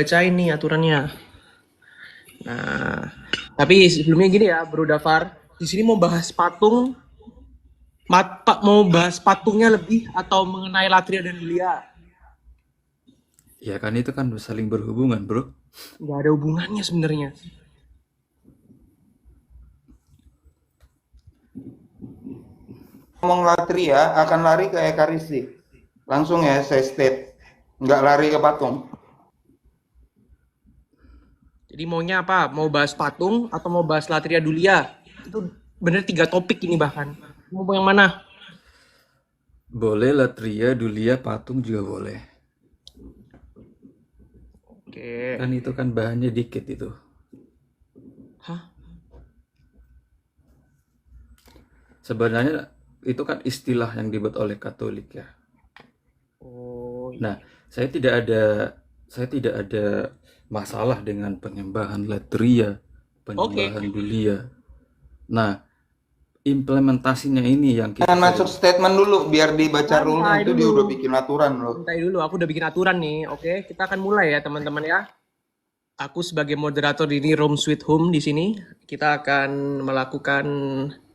Bacain nih aturannya. Nah, tapi sebelumnya gini ya, Bro Dafar. Di sini mau bahas patung, mau bahas patungnya lebih atau mengenai Latria dan Yulia? Ya kan itu kan saling berhubungan, bro. Nggak ada hubungannya sebenarnya. Ngomong Latria akan lari ke Ekaristik. Langsung ya saya state. Nggak lari ke patung. Jadi maunya apa? Mau bahas patung atau mau bahas Latria Dulia? Itu bener 3 topik ini bahkan. Mau yang mana? Boleh Latria, Dulia, patung juga boleh. Oke. Kan itu kan bahannya dikit itu. Hah? Sebenarnya itu kan istilah yang dibuat oleh Katolik ya. Oh Nah, iya. saya tidak ada saya tidak ada masalah dengan penyembahan Latria, Oke. penyembahan Dulia. Nah, implementasinya ini yang kita Jangan masuk sering. statement dulu biar dibaca rule-nya Santai itu dia dulu. udah bikin aturan loh. Santai dulu. Aku udah bikin aturan nih. Oke, kita akan mulai ya teman-teman ya. Aku sebagai moderator ini Room Sweet Home di sini, kita akan melakukan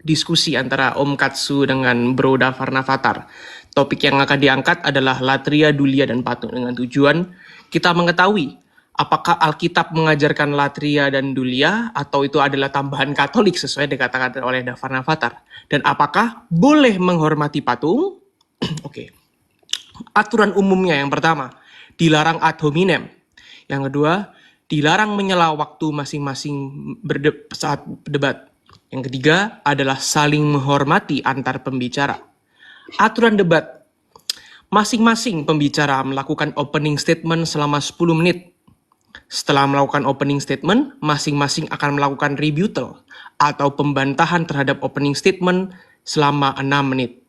diskusi antara Om Katsu dengan Bro Dafar Navatar. Topik yang akan diangkat adalah Latria, Dulia, dan Patung dengan tujuan kita mengetahui apakah Alkitab mengajarkan Latria dan Dulia atau itu adalah tambahan Katolik sesuai dikatakan oleh Dafar Navatar. Dan apakah boleh menghormati patung? Oke. Aturan umumnya yang pertama, dilarang ad hominem. Yang kedua, dilarang menyela waktu masing-masing saat berdebat. Yang ketiga adalah saling menghormati antar pembicara. Aturan debat, masing-masing pembicara melakukan opening statement selama 10 menit. Setelah melakukan opening statement, masing-masing akan melakukan rebuttal atau pembantahan terhadap opening statement selama 6 menit.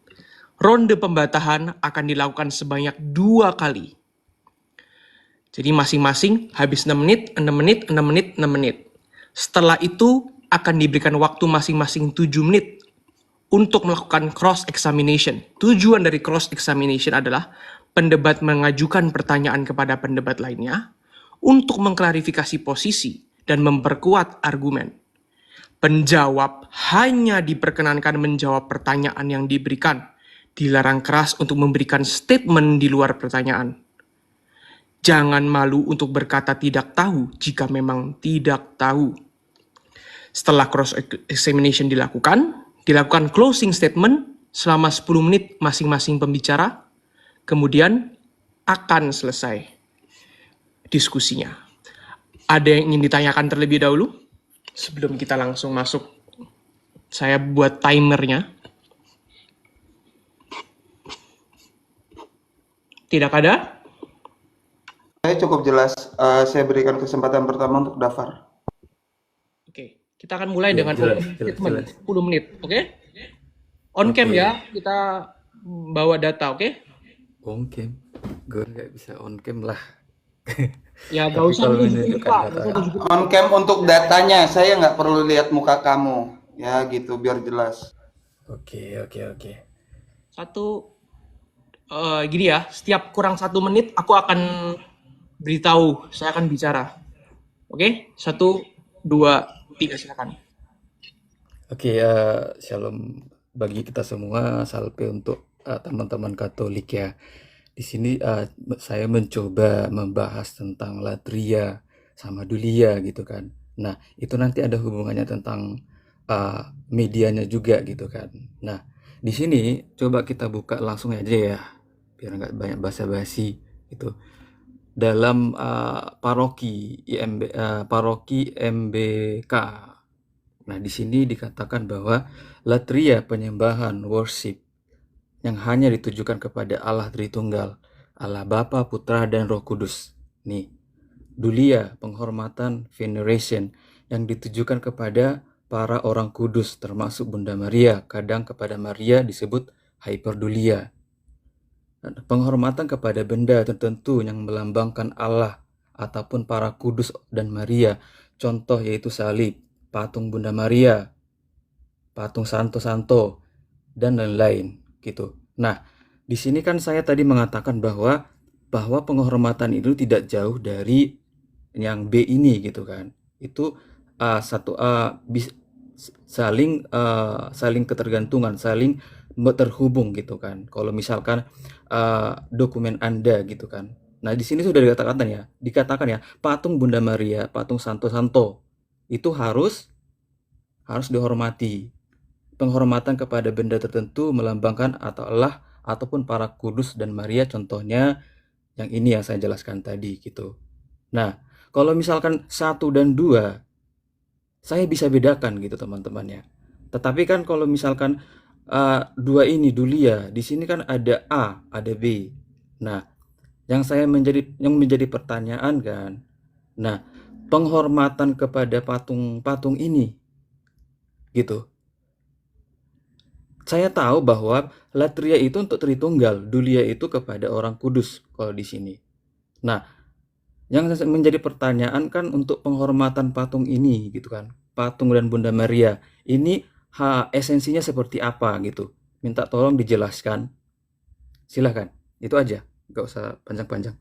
Ronde pembantahan akan dilakukan sebanyak 2 kali. Jadi masing-masing habis 6 menit, 6 menit, 6 menit, 6 menit. Setelah itu akan diberikan waktu masing-masing 7 menit untuk melakukan cross examination. Tujuan dari cross examination adalah pendebat mengajukan pertanyaan kepada pendebat lainnya untuk mengklarifikasi posisi dan memperkuat argumen. Penjawab hanya diperkenankan menjawab pertanyaan yang diberikan. Dilarang keras untuk memberikan statement di luar pertanyaan. Jangan malu untuk berkata tidak tahu jika memang tidak tahu. Setelah cross examination dilakukan closing statement selama 10 menit masing-masing pembicara, kemudian akan selesai diskusinya. Ada yang ingin ditanyakan terlebih dahulu? Sebelum kita langsung masuk, saya buat timernya. Tidak ada? Saya cukup jelas. Saya berikan kesempatan pertama untuk Dafar. Oke, kita akan mulai Ya, dengan jelas, opening jelas, statement jelas. 10 menit, oke? On cam Oke, ya, kita bawa data, oke? on cam. Gue nggak bisa on cam lah. Ya gak Tapi usah kalau nunjukin menunjukkan muka, gak data, usah nunjukin On muka. cam untuk datanya, saya nggak perlu lihat muka kamu. Ya gitu, biar jelas. oke, oke, oke. Satu, gini ya, setiap kurang 1 menit aku akan beritahu, saya akan bicara. Oke, 1, 2, 3 silakan. Oke, shalom bagi kita semua, salve untuk teman-teman Katolik ya. Di sini saya mencoba membahas tentang Latria sama Dulia gitu kan. Nah, itu nanti ada hubungannya tentang medianya juga gitu kan. Nah, di sini coba kita buka langsung aja ya, biar nggak banyak basa-basi gitu. Dalam paroki MBK. Nah, di sini dikatakan bahwa latria penyembahan worship yang hanya ditujukan kepada Allah Tritunggal, Allah Bapa, Putra, dan Roh Kudus. Nih, dulia penghormatan veneration yang ditujukan kepada para orang kudus termasuk Bunda Maria. Kadang kepada Maria disebut hyperdulia. Penghormatan kepada benda tertentu yang melambangkan Allah ataupun para kudus dan Maria. Contoh yaitu salib, patung Bunda Maria, patung Santo-Santo, dan lain-lain gitu. Nah, di sini kan saya tadi mengatakan bahwa penghormatan itu tidak jauh dari yang B ini gitu kan. Itu saling ketergantungan, saling terhubung gitu kan. Kalau misalkan dokumen Anda gitu kan. Nah, di sini sudah dikatakan ya, patung Bunda Maria, patung Santo Santo itu harus dihormati. Penghormatan kepada benda tertentu melambangkan atau Allah ataupun para kudus dan Maria, contohnya yang ini yang saya jelaskan tadi gitu. Nah, kalau misalkan 1 dan 2 saya bisa bedakan gitu teman-teman ya. Tetapi kan kalau misalkan 2 ini dulia, di sini kan ada A, ada B. Nah, yang menjadi pertanyaan kan. Nah, penghormatan kepada patung-patung ini gitu. Saya tahu bahwa latria itu untuk Tritunggal, dulia itu kepada Orang Kudus kalau di sini. Nah, yang menjadi pertanyaan kan untuk penghormatan patung ini gitu kan. Patung dan Bunda Maria. Ini esensinya seperti apa gitu. Minta tolong dijelaskan. Silahkan. Itu aja. Gak usah panjang-panjang.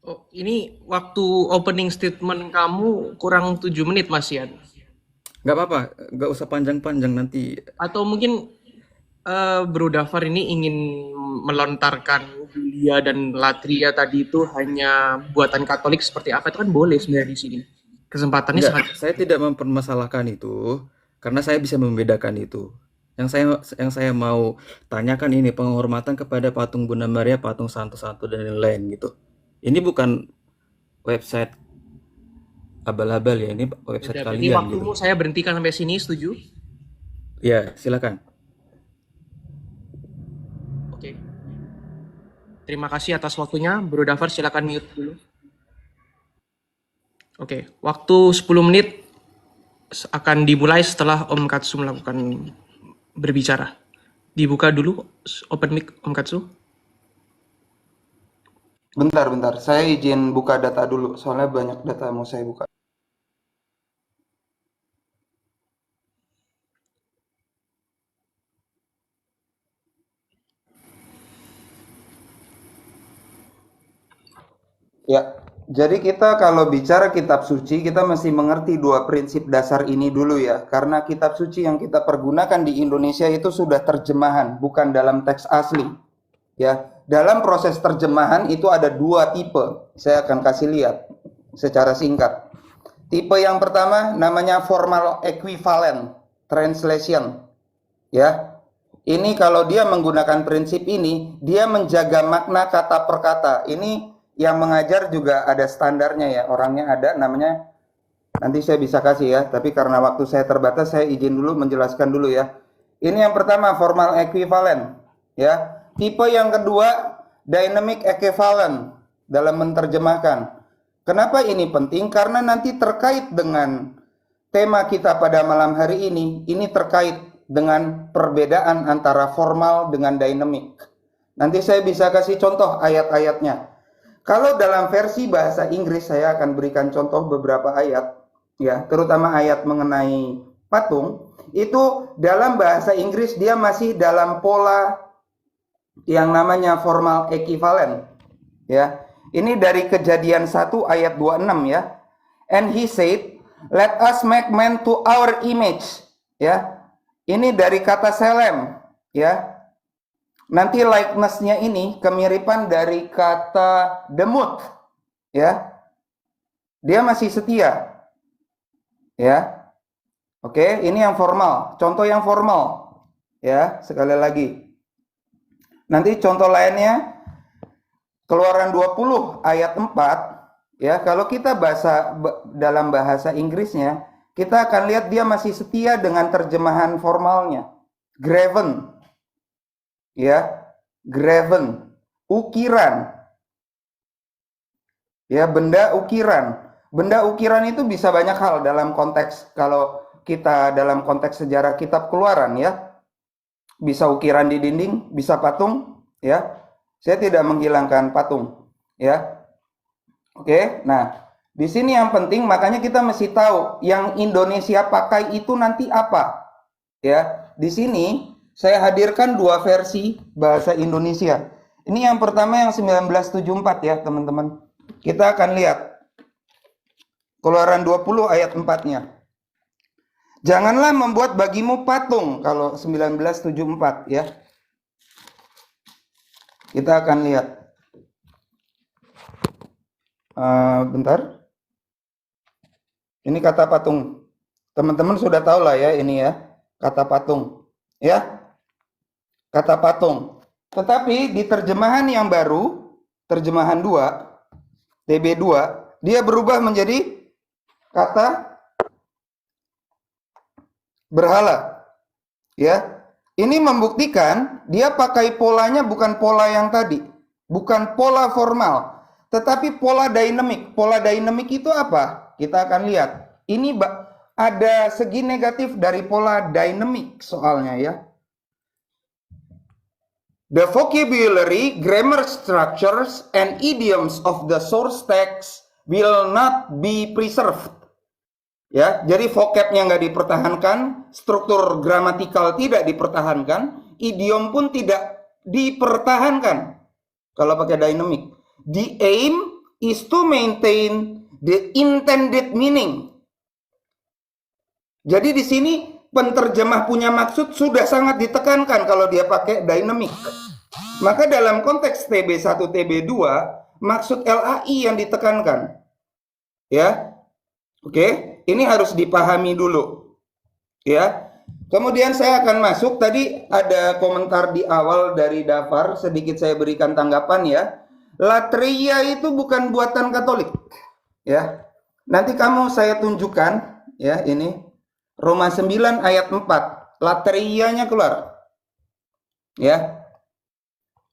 Oh, ini waktu opening statement kamu kurang 7 menit, Mas Yan. Gak apa-apa. Gak usah panjang-panjang nanti. Atau mungkin Bro Dafar ini ingin melontarkan Julia dan Latria tadi itu hanya buatan Katolik seperti apa, itu kan boleh sebenarnya di sini. Kesempatannya Enggak, sangat. saya tidak mempermasalahkan itu karena saya bisa membedakan itu. Yang saya mau tanyakan ini penghormatan kepada patung Bunda Maria, patung Santo-Santo dan lain-lain gitu. Ini bukan website abal-abal ya, ini website Beda. Berarti kalian gitu. waktumu saya berhentikan sampai sini, setuju? Ya, silakan. Oke. Terima kasih atas waktunya. Bro Dafar silakan mute dulu. Oke, waktu 10 menit akan dimulai setelah Om Katsu melakukan berbicara. Dibuka dulu open mic Om Katsu. Bentar, saya izin buka data dulu, soalnya banyak data mau saya buka. Ya, jadi kita kalau bicara kitab suci, kita mesti mengerti 2 prinsip dasar ini dulu ya. Karena kitab suci yang kita pergunakan di Indonesia itu sudah terjemahan, bukan dalam teks asli. Ya, dalam proses terjemahan itu ada 2 tipe. Saya akan kasih lihat secara singkat. Tipe yang pertama namanya formal equivalent translation. Ya. Ini kalau dia menggunakan prinsip ini, dia menjaga makna kata per kata. Ini yang mengajar juga ada standarnya ya, orangnya ada namanya, nanti saya bisa kasih ya, tapi karena waktu saya terbatas saya izin dulu menjelaskan dulu ya. Ini yang pertama formal equivalent ya. Tipe yang kedua dynamic equivalent dalam menerjemahkan. Kenapa ini penting? Karena nanti terkait dengan tema kita pada malam hari ini terkait dengan perbedaan antara formal dengan dynamic. Nanti saya bisa kasih contoh ayat-ayatnya. Kalau dalam versi bahasa Inggris saya akan berikan contoh beberapa ayat ya, terutama ayat mengenai patung. Itu dalam bahasa Inggris dia masih dalam pola yang namanya formal equivalent ya. Ini dari Kejadian 1 ayat 26 ya. And he said, let us make man to our image ya. Ini dari kata selem ya. Nanti likeness-nya ini kemiripan dari kata demut ya. Dia masih setia ya. Oke, ini yang formal, contoh yang formal ya. Sekali lagi, nanti contoh lainnya Keluaran 20 ayat 4 ya. Kalau kita dalam bahasa Inggrisnya, kita akan lihat dia masih setia dengan terjemahan formalnya. Graven ya, graven, ukiran ya, benda ukiran. Benda ukiran itu bisa banyak hal dalam konteks, kalau kita dalam konteks sejarah kitab Keluaran ya, bisa ukiran di dinding, bisa patung ya. Saya tidak menghilangkan patung ya. Oke, nah di sini yang penting, makanya kita mesti tahu yang Indonesia pakai itu nanti apa ya. Di sini saya hadirkan 2 versi bahasa Indonesia. Ini yang pertama yang 1974 ya teman-teman. Kita akan lihat Keluaran 20 ayat 4-nya. Janganlah membuat bagimu patung, kalau 1974 ya. Kita akan lihat. Bentar. Ini kata patung. Teman-teman sudah tahu lah ya ini ya. Kata patung. Ya. Kata patung. Tetapi di terjemahan yang baru, terjemahan 2, TB2, dia berubah menjadi kata berhala. Ya. Ini membuktikan dia pakai polanya bukan pola yang tadi. Bukan pola formal, tetapi pola dinamik. Pola dinamik itu apa? Kita akan lihat. Ini ada segi negatif dari pola dinamik soalnya ya. The vocabulary, grammar structures, and idioms of the source text will not be preserved. Ya, jadi vocabnya nggak dipertahankan, struktur gramatikal tidak dipertahankan, idiom pun tidak dipertahankan. Kalau pakai dynamic, the aim is to maintain the intended meaning. Jadi di sini penterjemah punya maksud sudah sangat ditekankan kalau dia pakai dynamic. Maka dalam konteks TB1, TB2, maksud LAI yang ditekankan. Ya. Oke, ini harus dipahami dulu. Ya. Kemudian saya akan masuk, tadi ada komentar di awal dari Dafar, sedikit saya berikan tanggapan ya. Latria itu bukan buatan Katolik. Ya. Nanti saya tunjukkan ya ini Roma 9 ayat 4. Latrianya keluar. Ya.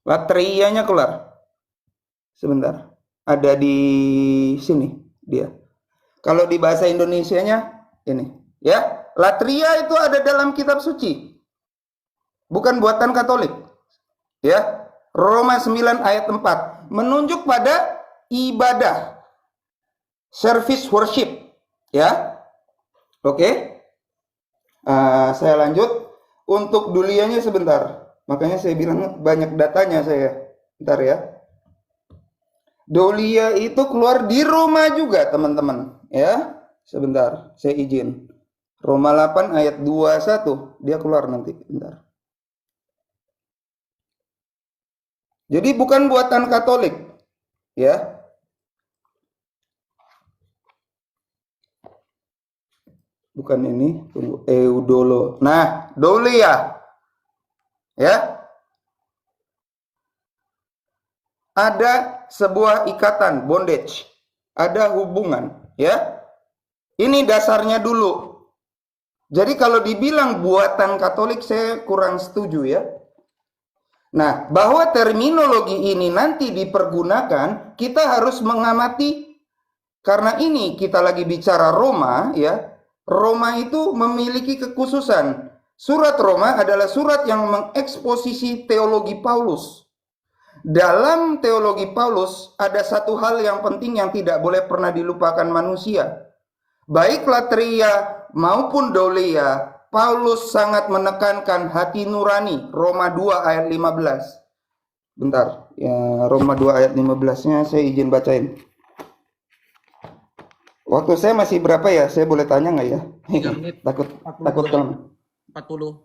Latrianya keluar. Sebentar. Ada di sini dia. Kalau di bahasa Indonesianya ini, ya. Latria itu ada dalam kitab suci. Bukan buatan Katolik. Ya. Roma 9 ayat 4 menunjuk pada ibadah. Service worship, ya. Oke. Saya lanjut. Untuk dulianya sebentar. Makanya saya bilang banyak datanya saya. Bentar ya. Dolia itu keluar di Roma juga, teman-teman. Ya, sebentar, saya izin. Roma 8 ayat 21, dia keluar nanti, bentar. Jadi bukan buatan Katolik, ya. Bukan ini, tunggu, Eudolo. Nah, Dolia. Ya. Ada sebuah ikatan, bondage. Ada hubungan, ya. Ini dasarnya dulu. Jadi kalau dibilang buatan Katolik saya kurang setuju ya. Nah, bahwa terminologi ini nanti dipergunakan, kita harus mengamati. Karena ini kita lagi bicara Roma ya. Roma itu memiliki kekhususan. Surat Roma adalah surat yang mengeksposisi teologi Paulus. Dalam teologi Paulus ada satu hal yang penting yang tidak boleh pernah dilupakan manusia. Baik latria maupun dolia, Paulus sangat menekankan hati nurani. Roma 2 ayat 15. Bentar, ya Roma 2 ayat 15-nya saya izin bacain. Waktu saya masih berapa ya? Saya boleh tanya nggak ya? 3 menit. takut 40.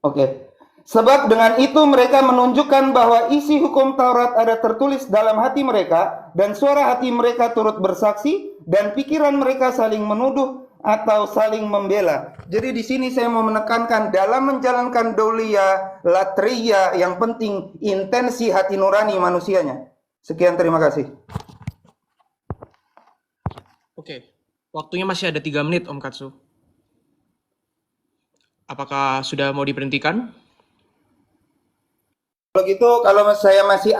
Oke. Sebab dengan itu mereka menunjukkan bahwa isi hukum Taurat ada tertulis dalam hati mereka, dan suara hati mereka turut bersaksi, dan pikiran mereka saling menuduh atau saling membela. Jadi di sini saya mau menekankan dalam menjalankan dolia, latria, yang penting intensi hati nurani manusianya. Sekian, terima kasih. Oke, waktunya masih ada 3 menit Om Katsu. Apakah sudah mau diberhentikan? Kalau gitu, kalau saya masih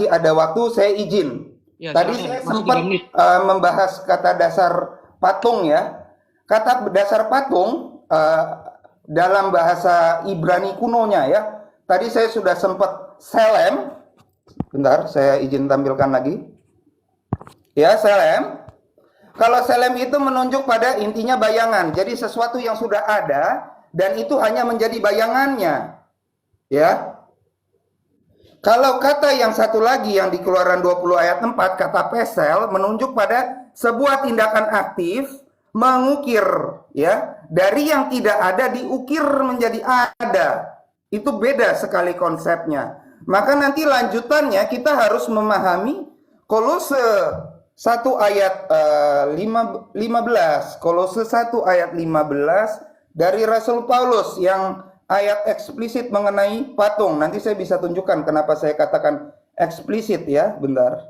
ada waktu, saya izin. Ya, Tadi silakan. saya Masih sempat 3 menit. membahas kata dasar patung ya. Kata dasar patung dalam bahasa Ibrani kunonya ya. Tadi saya sudah sempat selem. Bentar, saya izin tampilkan lagi. Ya, selem. Kalau selem itu menunjuk pada intinya bayangan. Jadi sesuatu yang sudah ada dan itu hanya menjadi bayangannya. Ya. Kalau kata yang satu lagi yang di Keluaran 20 ayat 4, kata pesel menunjuk pada sebuah tindakan aktif mengukir, ya, dari yang tidak ada diukir menjadi ada. Itu beda sekali konsepnya. Maka nanti lanjutannya kita harus memahami Kolose 1 ayat 15, Kolose 1 ayat 15 dari Rasul Paulus yang ayat eksplisit mengenai patung. Nanti saya bisa tunjukkan kenapa saya katakan eksplisit ya, bentar.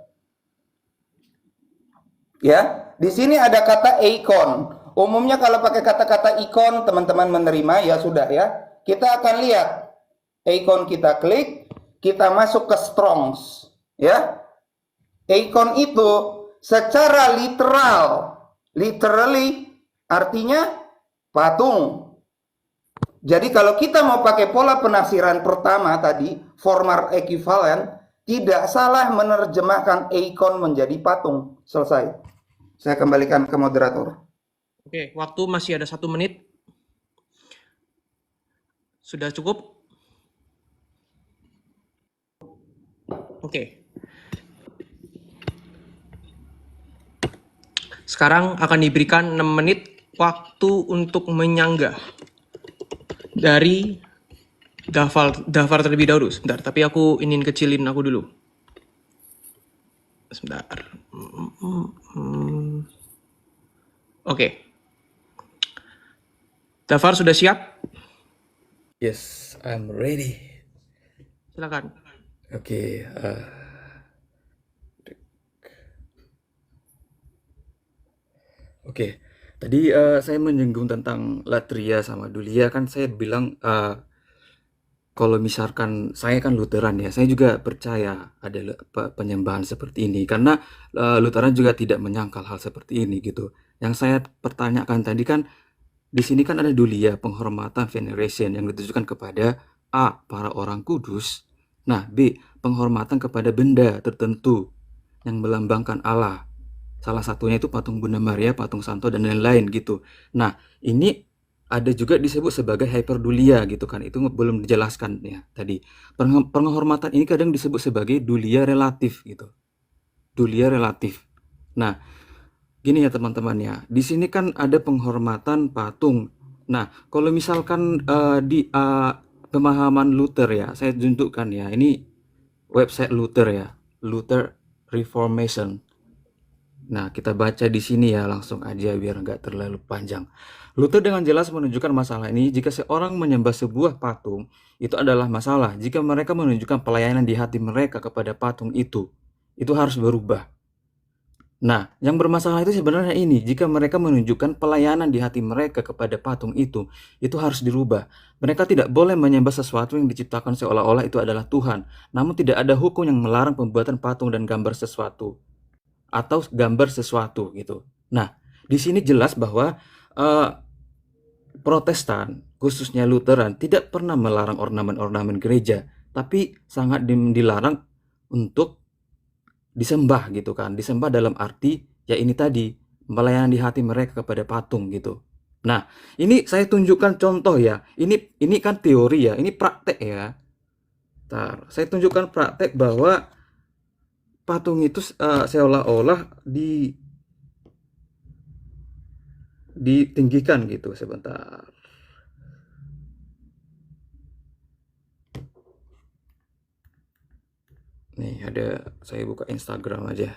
Ya, di sini ada kata eikon. Umumnya kalau pakai kata-kata ikon teman-teman menerima ya sudah ya. Kita akan lihat eikon, kita klik, kita masuk ke Strongs ya. Eikon itu secara literally artinya patung. Jadi kalau kita mau pakai pola penafsiran pertama tadi, formal equivalent, tidak salah menerjemahkan eikon menjadi patung. Selesai. Saya kembalikan ke moderator. Oke, waktu masih ada 1 menit. Sudah cukup? Oke. Sekarang akan diberikan 6 menit waktu untuk menyanggah dari Dafar terlebih dahulu. Sebentar, tapi aku ingin kecilin aku dulu. Sebentar. Oke. Dafar sudah siap? Yes, I'm ready. Silakan. Oke, Oke, tadi saya menyinggung tentang latria sama dulia kan saya bilang kalau misalkan saya kan Lutheran ya, saya juga percaya ada penyembahan seperti ini karena Lutheran juga tidak menyangkal hal seperti ini gitu. Yang saya pertanyakan tadi kan di sini kan ada dulia, penghormatan, veneration yang ditujukan kepada A, para orang kudus. Nah, B, penghormatan kepada benda tertentu yang melambangkan Allah. Salah satunya itu patung Bunda Maria, patung Santo, dan lain-lain gitu. Nah, ini ada juga disebut sebagai hyperdulia gitu kan. Itu belum dijelaskan ya tadi. Penghormatan ini kadang disebut sebagai dulia relatif gitu. Dulia relatif. Nah, gini ya teman-teman ya. Di sini kan ada penghormatan patung. Nah, kalau misalkan di pemahaman Luther ya, saya tunjukkan ya. Ini website Luther ya. Luther Reformation. Nah, kita baca di sini ya langsung aja biar nggak terlalu panjang. Luther dengan jelas menunjukkan masalah ini jika seorang menyembah sebuah patung, itu adalah masalah. Jika mereka menunjukkan pelayanan di hati mereka kepada patung itu harus berubah. Nah, yang bermasalah itu sebenarnya ini, jika mereka menunjukkan pelayanan di hati mereka kepada patung itu harus dirubah. Mereka tidak boleh menyembah sesuatu yang diciptakan seolah-olah itu adalah Tuhan, namun tidak ada hukum yang melarang pembuatan patung dan gambar sesuatu atau gambar sesuatu gitu. Nah, di sini jelas bahwa Protestan, khususnya Lutheran, tidak pernah melarang ornamen-ornamen gereja, tapi sangat dilarang untuk disembah gitu kan. Disembah dalam arti ya ini tadi, pelayanan di hati mereka kepada patung gitu. Nah, ini saya tunjukkan contoh ya. Ini kan teori ya, ini praktek ya. Ntar, saya tunjukkan praktek bahwa patung itu seolah-olah ditinggikan gitu. Sebentar. Nih ada, saya buka Instagram aja.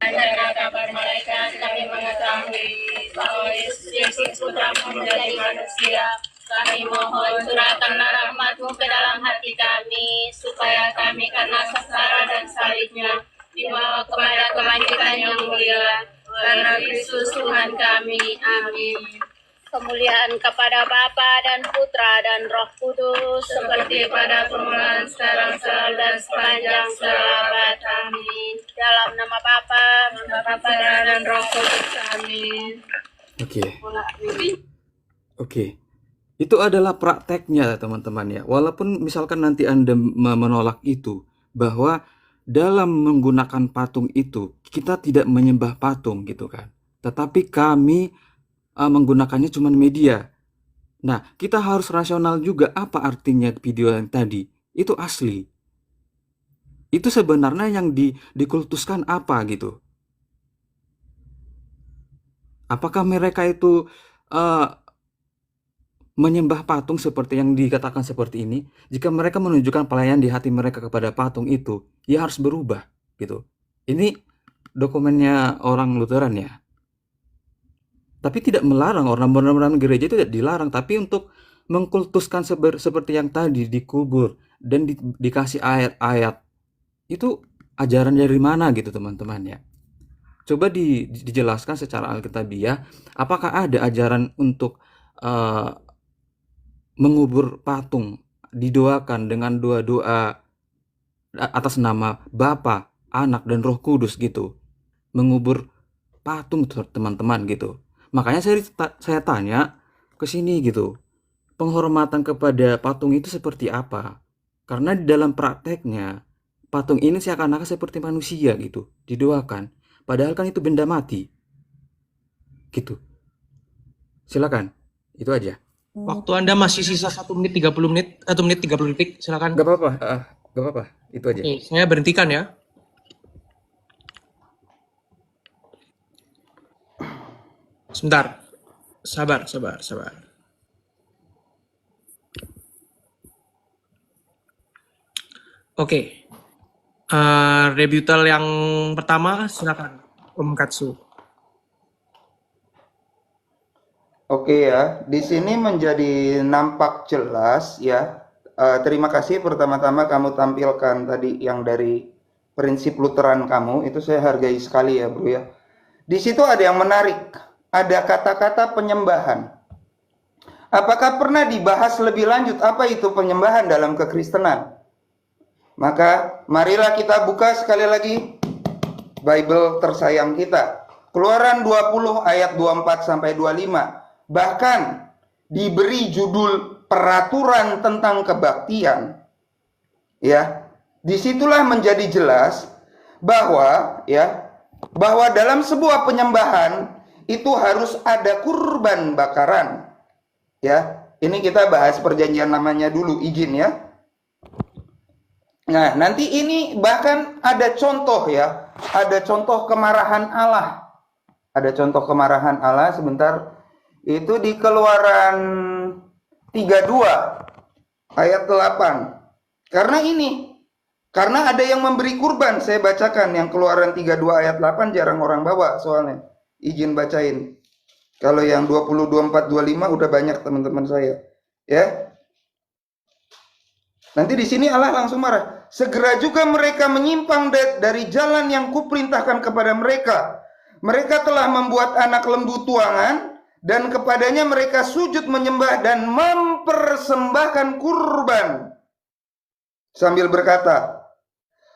Karena kabar malaikat kami mengetahui bahwa Yesus putramu menjadi manusia. Kami mohon curahkanlah rahmat-Mu ke dalam hati kami, supaya kami karena sengsara dan salibnya dibawa kepada kebangkitan yang mulia. Karena Kristus Tuhan kami. Amin. Kemuliaan kepada Bapa dan Putra dan Roh Kudus, seperti pada permulaan, sekarang, selalu, dan sepanjang selabad. Amin. Dalam nama Bapa dan Roh Kudus. Amin. Oke. Itu adalah prakteknya teman-teman ya. Walaupun misalkan nanti Anda menolak itu, bahwa dalam menggunakan patung itu kita tidak menyembah patung gitu kan. Tetapi kami menggunakannya cuma media. Nah, kita harus rasional juga apa artinya video yang tadi. Itu asli. Itu sebenarnya yang dikultuskan apa gitu? Apakah mereka itu eh, menyembah patung seperti yang dikatakan seperti ini? Jika mereka menunjukkan pelayan di hati mereka kepada patung itu, ya harus berubah gitu. Ini dokumennya orang Lutheran ya. Tapi tidak melarang orang gereja itu tidak dilarang, tapi untuk mengkultuskan seperti yang tadi dikubur dan dikasih ayat-ayat itu ajaran dari mana gitu teman-teman ya. Coba dijelaskan secara alkitabiah, apakah ada ajaran untuk eh, mengubur patung, didoakan dengan doa-doa atas nama Bapa, Anak, dan Roh Kudus gitu. Mengubur patung teman-teman gitu. Makanya saya tanya ke sini gitu. Penghormatan kepada patung itu seperti apa? Karena di dalam prakteknya patung ini seakan-akan seperti manusia gitu, didoakan. Padahal kan itu benda mati. Gitu. Silakan. Itu aja. Waktu Anda masih sisa 1 menit 30 menit, 1 menit 30 detik, silakan. Gak apa-apa. Gak apa-apa. Itu aja. Oke, saya berhentikan ya. Sebentar. Sabar. Oke. Rebuttal yang pertama, silakan, Om Katsu. Oke ya, di sini menjadi nampak jelas ya. Terima kasih pertama-tama kamu tampilkan tadi yang dari prinsip Lutheran kamu, itu saya hargai sekali ya bro ya. Di situ ada yang menarik, ada kata-kata penyembahan. Apakah pernah dibahas lebih lanjut apa itu penyembahan dalam kekristenan? Maka marilah kita buka sekali lagi Bible tersayang kita. Keluaran 20 ayat 24 sampai 25. Bahkan diberi judul peraturan tentang kebaktian. Ya, disitulah menjadi jelas bahwa dalam sebuah penyembahan itu harus ada kurban bakaran. Ya, ini kita bahas perjanjian lamanya dulu, izin ya. Nah, nanti ini bahkan ada contoh ya, ada contoh kemarahan Allah. Ada contoh kemarahan Allah sebentar. Itu di Keluaran 32 ayat 8. Karena ada yang memberi kurban, saya bacakan yang Keluaran 32 ayat 8 jarang orang bawa soalnya. Izin bacain. Kalau yang 20, 24, 25 udah banyak teman-teman saya. Ya. Nanti di sini Allah langsung marah. Segera juga mereka menyimpang dari jalan yang kuperintahkan kepada mereka. Mereka telah membuat anak lembu tuangan dan kepadanya mereka sujud menyembah dan mempersembahkan kurban. Sambil berkata,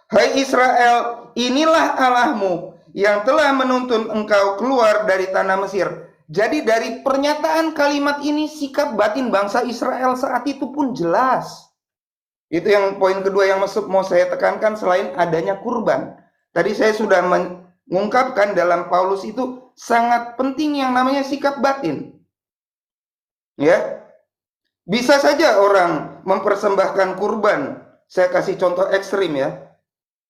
"Hai Israel, inilah Allahmu yang telah menuntun engkau keluar dari tanah Mesir." Jadi dari pernyataan kalimat ini sikap batin bangsa Israel saat itu pun jelas. Itu yang poin kedua yang mau saya tekankan selain adanya kurban. Tadi saya sudah mengungkapkan dalam Paulus itu sangat penting yang namanya sikap batin. Ya. Bisa saja orang mempersembahkan kurban. Saya kasih contoh ekstrim ya.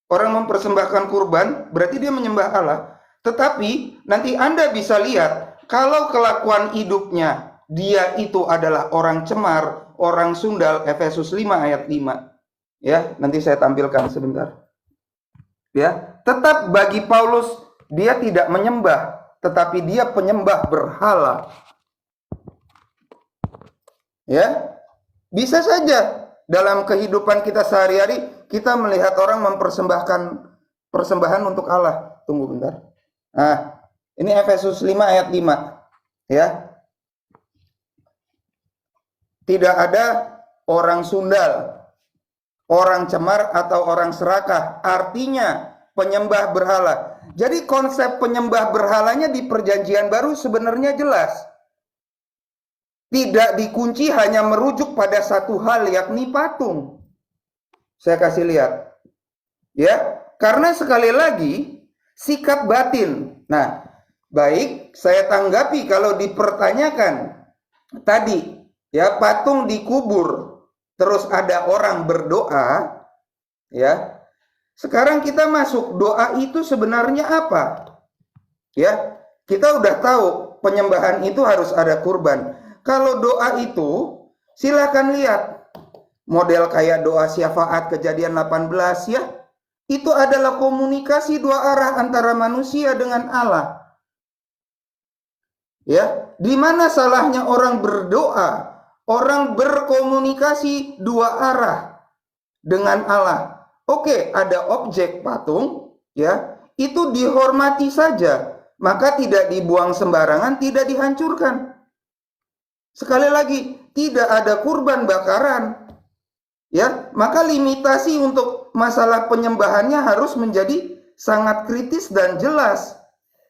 Orang mempersembahkan kurban berarti dia menyembah Allah. Tetapi nanti Anda bisa lihat kalau kelakuan hidupnya dia itu adalah orang cemar, orang sundal, Efesus 5 ayat 5. Ya, nanti saya tampilkan sebentar. Ya, tetap bagi Paulus dia tidak menyembah, tetapi dia penyembah berhala. Ya. Bisa saja dalam kehidupan kita sehari-hari kita melihat orang mempersembahkan persembahan untuk Allah. Tunggu bentar. Nah, ini Efesus 5 ayat 5. Ya. Tidak ada orang sundal, orang cemar atau orang serakah, artinya penyembah berhala. Jadi konsep penyembah berhalanya di perjanjian baru sebenarnya jelas. Tidak dikunci hanya merujuk pada satu hal yakni patung. Saya kasih lihat. Ya, karena sekali lagi sikap batin. Nah, baik saya tanggapi kalau dipertanyakan tadi ya patung dikubur terus ada orang berdoa ya Sekarang kita masuk, doa itu sebenarnya apa? Ya, kita udah tahu penyembahan itu harus ada kurban. Kalau doa itu, silakan lihat model kayak doa syafaat Kejadian 18 ya. Itu adalah komunikasi dua arah antara manusia dengan Allah. Ya, di mana salahnya orang berdoa? Orang berkomunikasi dua arah dengan Allah. Oke, ada objek patung, ya, itu dihormati saja, maka tidak dibuang sembarangan, tidak dihancurkan. Sekali lagi, tidak ada kurban bakaran, ya, maka limitasi untuk masalah penyembahannya harus menjadi sangat kritis dan jelas.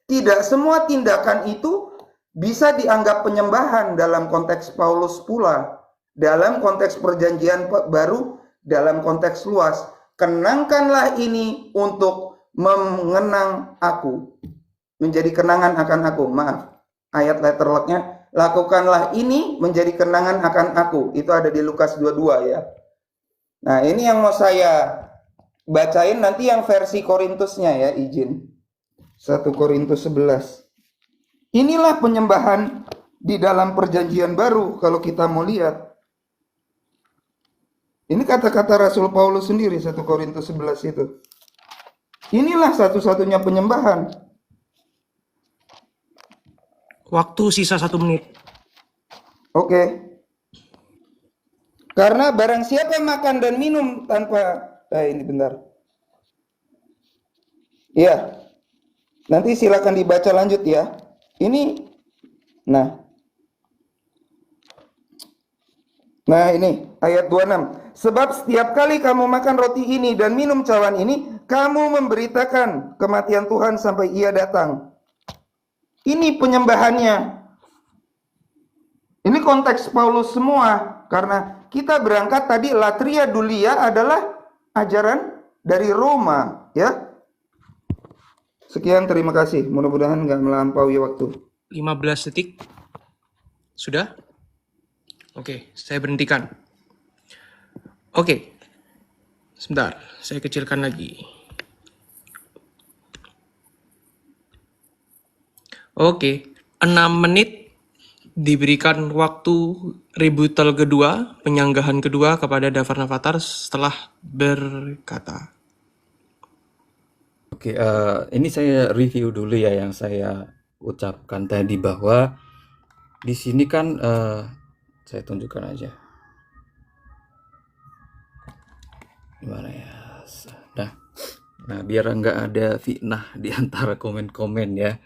Tidak semua tindakan itu bisa dianggap penyembahan dalam konteks Paulus pula, dalam konteks perjanjian baru, dalam konteks luas. Kenangkanlah ini untuk mengenang aku, menjadi kenangan akan aku. Maaf, ayat letterlocknya, lakukanlah ini menjadi kenangan akan aku. Itu ada di Lukas 22 ya. Nah, ini yang mau saya bacain nanti yang versi Korintusnya ya, izin. 1 Korintus 11. Inilah penyembahan di dalam perjanjian baru kalau kita mau lihat. Ini kata-kata Rasul Paulus sendiri, 1 Korintus 11 itu. Inilah satu-satunya penyembahan. Waktu sisa 1 menit. Oke. Karena barang siapa makan dan minum tanpa... ini bentar. Iya. Nanti silakan dibaca lanjut ya. Ini. Nah ini ayat 26. Sebab setiap kali kamu makan roti ini dan minum cawan ini, kamu memberitakan kematian Tuhan sampai Ia datang. Ini penyembahannya. Ini konteks Paulus semua, karena kita berangkat tadi latria dulia adalah ajaran dari Roma, ya. Sekian, terima kasih. Mudah-mudahan nggak melampaui waktu. 15 detik. Sudah? Oke, saya berhentikan. Oke. Sebentar, saya kecilkan lagi. Oke, 6 menit diberikan waktu rebuttal kedua, penyanggahan kedua kepada Davar Navatar setelah berkata. Oke, ini saya review dulu ya yang saya ucapkan tadi bahwa di sini kan saya tunjukkan aja. Gimana ya? Nah, biar nggak ada fitnah di antara komen-komen ya.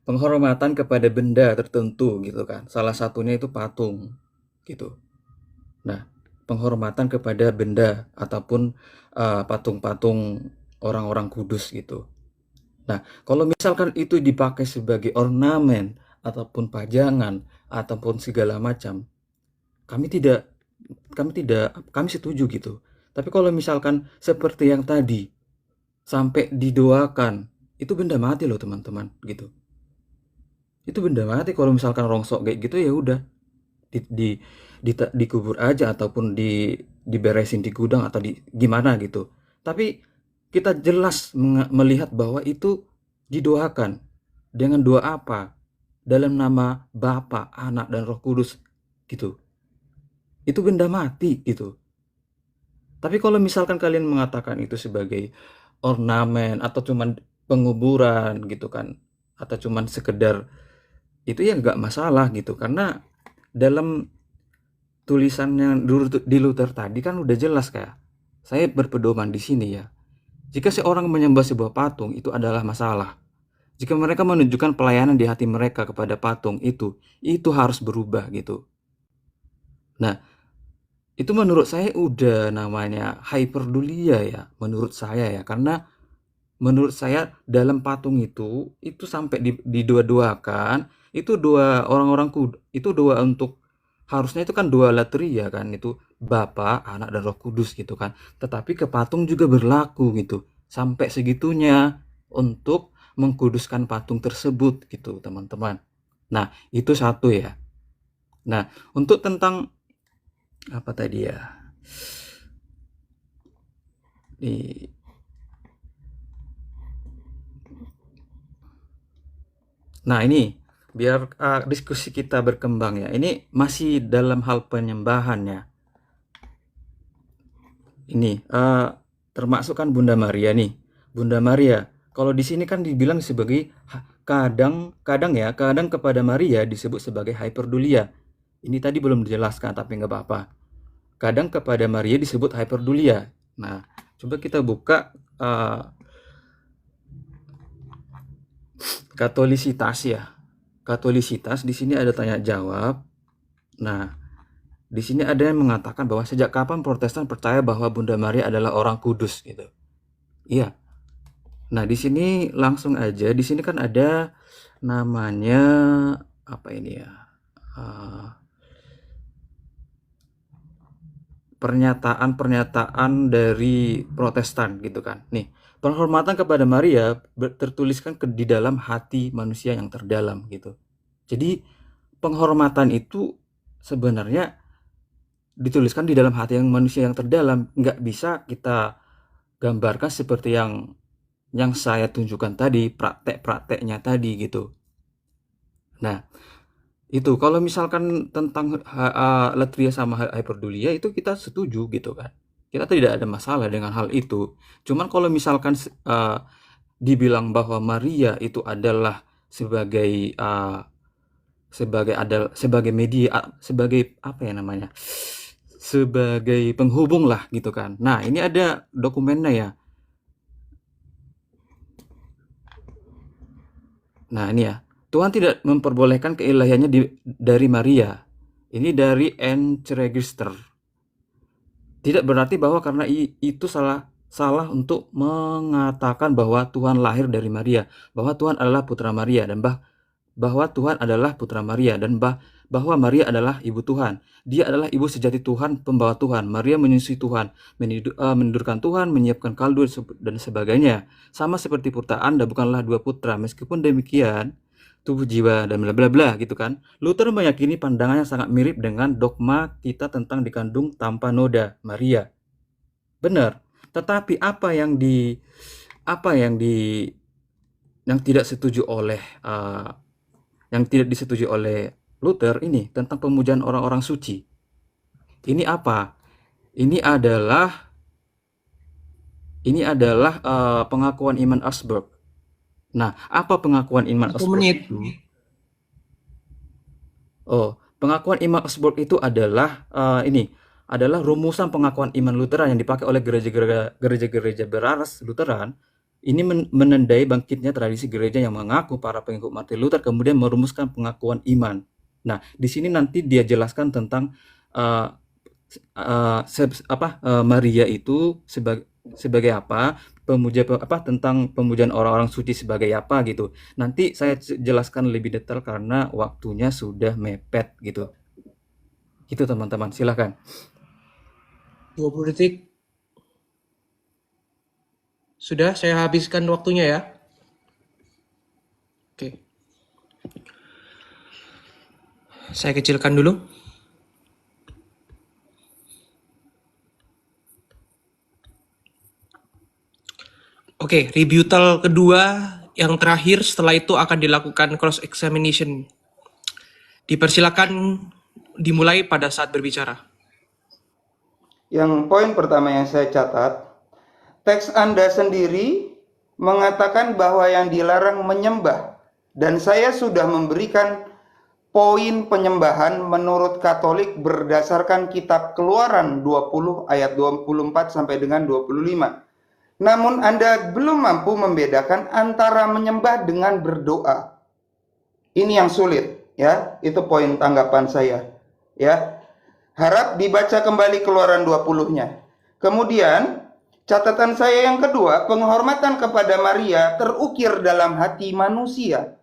Penghormatan kepada benda tertentu gitu kan. Salah satunya itu patung gitu. Nah, penghormatan kepada benda ataupun patung-patung orang-orang kudus gitu. Nah, kalau misalkan itu dipakai sebagai ornamen ataupun pajangan ataupun segala macam, kami setuju gitu. Tapi kalau misalkan seperti yang tadi sampai didoakan, itu benda mati loh teman-teman gitu. Itu benda mati kalau misalkan rongsok kayak gitu ya udah dikubur aja ataupun diberesin di gudang atau di gimana gitu. Tapi kita jelas melihat bahwa itu didoakan dengan doa apa? Dalam nama Bapa, Anak dan Roh Kudus gitu. Itu benda mati gitu. Tapi kalau misalkan kalian mengatakan itu sebagai ornamen atau cuman penguburan gitu kan, atau cuman sekedar itu ya nggak masalah gitu, karena dalam tulisannya di Luther tadi kan udah jelas kayak saya berpedoman di sini ya. Jika seorang menyembah sebuah patung itu adalah masalah. Jika mereka menunjukkan pelayanan di hati mereka kepada patung itu harus berubah gitu. Nah, itu menurut saya udah namanya hyperdulia ya, menurut saya ya, karena menurut saya dalam patung itu sampai didua-duakan, itu doa orang-orang itu doa untuk, harusnya itu kan doa latria kan, itu Bapa, Anak dan Roh Kudus gitu kan. Tetapi ke patung juga berlaku gitu, sampai segitunya untuk mengkuduskan patung tersebut gitu teman-teman. Nah itu satu ya. Nah untuk tentang apa tadi ya, Nah, ini biar diskusi kita berkembang ya. Ini masih dalam hal penyembahan ya. Ini termasuk kan Bunda Maria nih. Bunda Maria. Kalau di sini kan dibilang sebagai kadang kepada Maria disebut sebagai hyperdulia. Ini tadi belum dijelaskan tapi nggak apa-apa. Kadang kepada Maria disebut hyperdulia. Nah, coba kita buka Katolisitas ya. Katolisitas di sini ada tanya jawab. Nah, di sini ada yang mengatakan bahwa sejak kapan Protestan percaya bahwa Bunda Maria adalah orang kudus gitu. Iya. Nah, di sini langsung aja. Di sini kan ada namanya apa ini ya? Pernyataan-pernyataan dari Protestan gitu kan. Nih, penghormatan kepada Maria tertuliskan di dalam hati manusia yang terdalam gitu. Jadi penghormatan itu sebenarnya dituliskan di dalam hati yang manusia yang terdalam. Nggak bisa kita gambarkan seperti yang saya tunjukkan tadi, praktek-prakteknya tadi gitu. Nah, itu kalau misalkan tentang latria sama hyperdulia itu kita setuju gitu kan. Kita tidak ada masalah dengan hal itu. Cuman kalau misalkan dibilang bahwa Maria itu adalah sebagai media, sebagai apa ya namanya? Sebagai penghubung lah gitu kan. Nah, ini ada dokumennya ya. Nah, ini ya. Tuhan tidak memperbolehkan keilahiannya dari Maria. Ini dari Ench Register. Tidak berarti bahwa karena itu salah untuk mengatakan bahwa Tuhan lahir dari Maria, bahwa Tuhan adalah putra Maria dan bahwa Tuhan adalah putra Maria dan bahwa Maria adalah ibu Tuhan. Dia adalah ibu sejati Tuhan, pembawa Tuhan. Maria menyusui Tuhan, menidurkan Tuhan, menyiapkan kaldu dan sebagainya. Sama seperti putra Anda bukanlah dua putra. Meskipun demikian, tubuh, jiwa, dan bla bla bla gitu kan. Luther meyakini pandangannya sangat mirip dengan dogma kita tentang dikandung tanpa noda Maria. Benar. Tetapi yang tidak setuju oleh yang tidak disetujui oleh Luther ini tentang pemujaan orang-orang suci. Ini apa? Ini adalah pengakuan iman Augsburg. Nah, apa pengakuan iman 1 Augsburg menit. itu? Oh, pengakuan iman Augsburg itu adalah adalah rumusan pengakuan iman Lutheran yang dipakai oleh gereja-gereja beraras Lutheran. Ini menandai bangkitnya tradisi gereja yang mengaku para pengikut Martin Luther kemudian merumuskan pengakuan iman. Nah, di sini nanti dia jelaskan tentang Maria itu sebagai apa, tentang pemujaan orang-orang suci sebagai apa gitu. Nanti saya jelaskan lebih detail karena waktunya sudah mepet gitu. Itu teman-teman, silakan. 20 detik. Sudah saya habiskan waktunya ya. Oke. Saya kecilkan dulu. Oke, rebuttal kedua yang terakhir, setelah itu akan dilakukan cross examination. Dipersilakan dimulai pada saat berbicara. Yang poin pertama yang saya catat, teks Anda sendiri mengatakan bahwa yang dilarang menyembah, dan saya sudah memberikan poin penyembahan menurut Katolik berdasarkan kitab Keluaran 20 ayat 24 sampai dengan 25. Namun Anda belum mampu membedakan antara menyembah dengan berdoa. Ini yang sulit, ya. Itu poin tanggapan saya, ya. Harap dibaca kembali Keluaran 20-nya. Kemudian, catatan saya yang kedua, penghormatan kepada Maria terukir dalam hati manusia.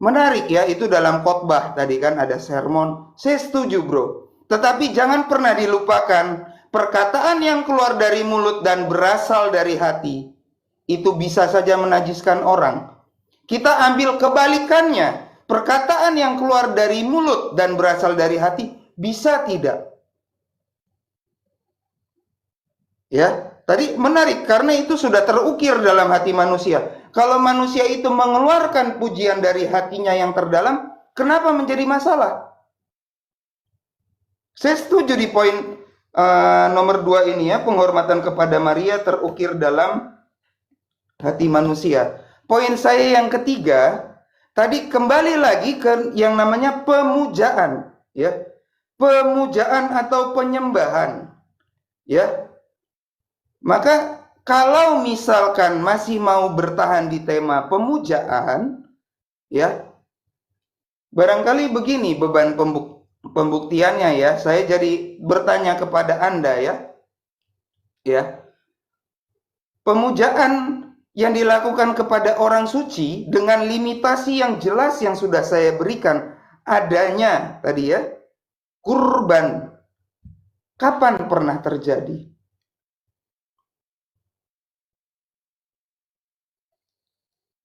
Menarik ya, itu dalam khotbah tadi kan ada sermon. Saya setuju, bro. Tetapi jangan pernah dilupakan, perkataan yang keluar dari mulut dan berasal dari hati itu bisa saja menajiskan orang. Kita ambil kebalikannya. Perkataan yang keluar dari mulut dan berasal dari hati bisa tidak? Ya, tadi menarik karena itu sudah terukir dalam hati manusia. Kalau manusia itu mengeluarkan pujian dari hatinya yang terdalam, kenapa menjadi masalah? Saya setuju di poin nomor 2 ini ya, penghormatan kepada Maria terukir dalam hati manusia. Poin saya yang ketiga, tadi kembali lagi ke yang namanya pemujaan, ya. Pemujaan atau penyembahan, ya. Maka kalau misalkan masih mau bertahan di tema pemujaan, ya, barangkali begini beban pembuktiannya ya. Saya jadi bertanya kepada Anda ya. Pemujaan yang dilakukan kepada orang suci dengan limitasi yang jelas yang sudah saya berikan adanya tadi ya, kurban. Kapan pernah terjadi?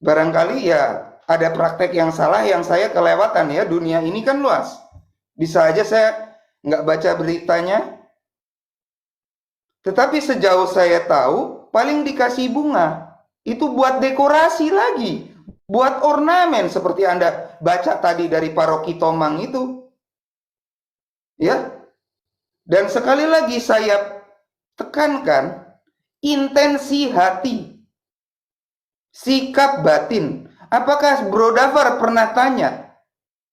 Barangkali ya ada praktek yang salah yang saya kelewatan ya. Dunia ini kan luas. Bisa aja saya nggak baca beritanya. Tetapi sejauh saya tahu, paling dikasih bunga. Itu buat dekorasi lagi. Buat ornamen seperti Anda baca tadi dari paroki Tomang itu. Ya. Dan sekali lagi saya tekankan intensi hati. Sikap batin. Apakah Bro Dafar pernah tanya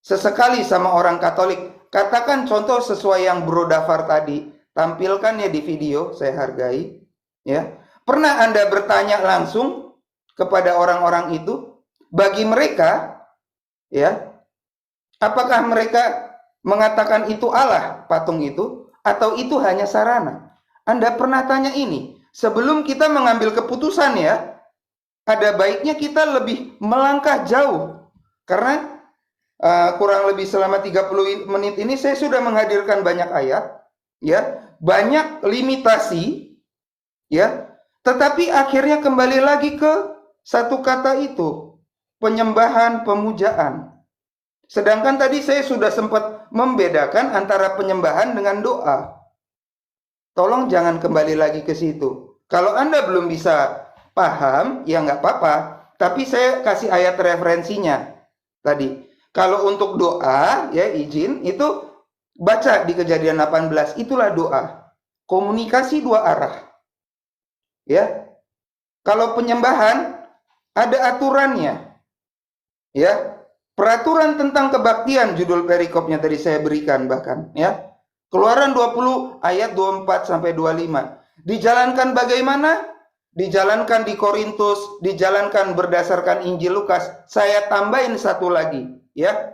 sesekali sama orang Katolik? Katakan contoh sesuai yang Bro Dafar tadi. Tampilkan ya di video, saya hargai. Ya. Pernah Anda bertanya langsung kepada orang-orang itu? Bagi mereka, ya, apakah mereka mengatakan itu Allah, patung itu? Atau itu hanya sarana? Anda pernah tanya ini? Sebelum kita mengambil keputusan ya, ada baiknya kita lebih melangkah jauh. Karena kurang lebih selama 30 menit ini saya sudah menghadirkan banyak ayat, ya, banyak limitasi, ya, tetapi akhirnya kembali lagi ke satu kata itu, penyembahan, pemujaan. Sedangkan tadi saya sudah sempat membedakan antara penyembahan dengan doa. Tolong jangan kembali lagi ke situ. Kalau Anda belum bisa paham, ya nggak apa-apa. Tapi saya kasih ayat referensinya tadi. Kalau untuk doa, ya izin, itu baca di Kejadian 18, itulah doa. Komunikasi dua arah. Ya. Kalau penyembahan, ada aturannya. Ya. Peraturan tentang kebaktian, judul perikopnya tadi saya berikan bahkan. Ya. Keluaran 20 ayat 24 sampai 25. Dijalankan bagaimana? Dijalankan di Korintus, dijalankan berdasarkan Injil Lukas. Saya tambahin satu lagi, ya.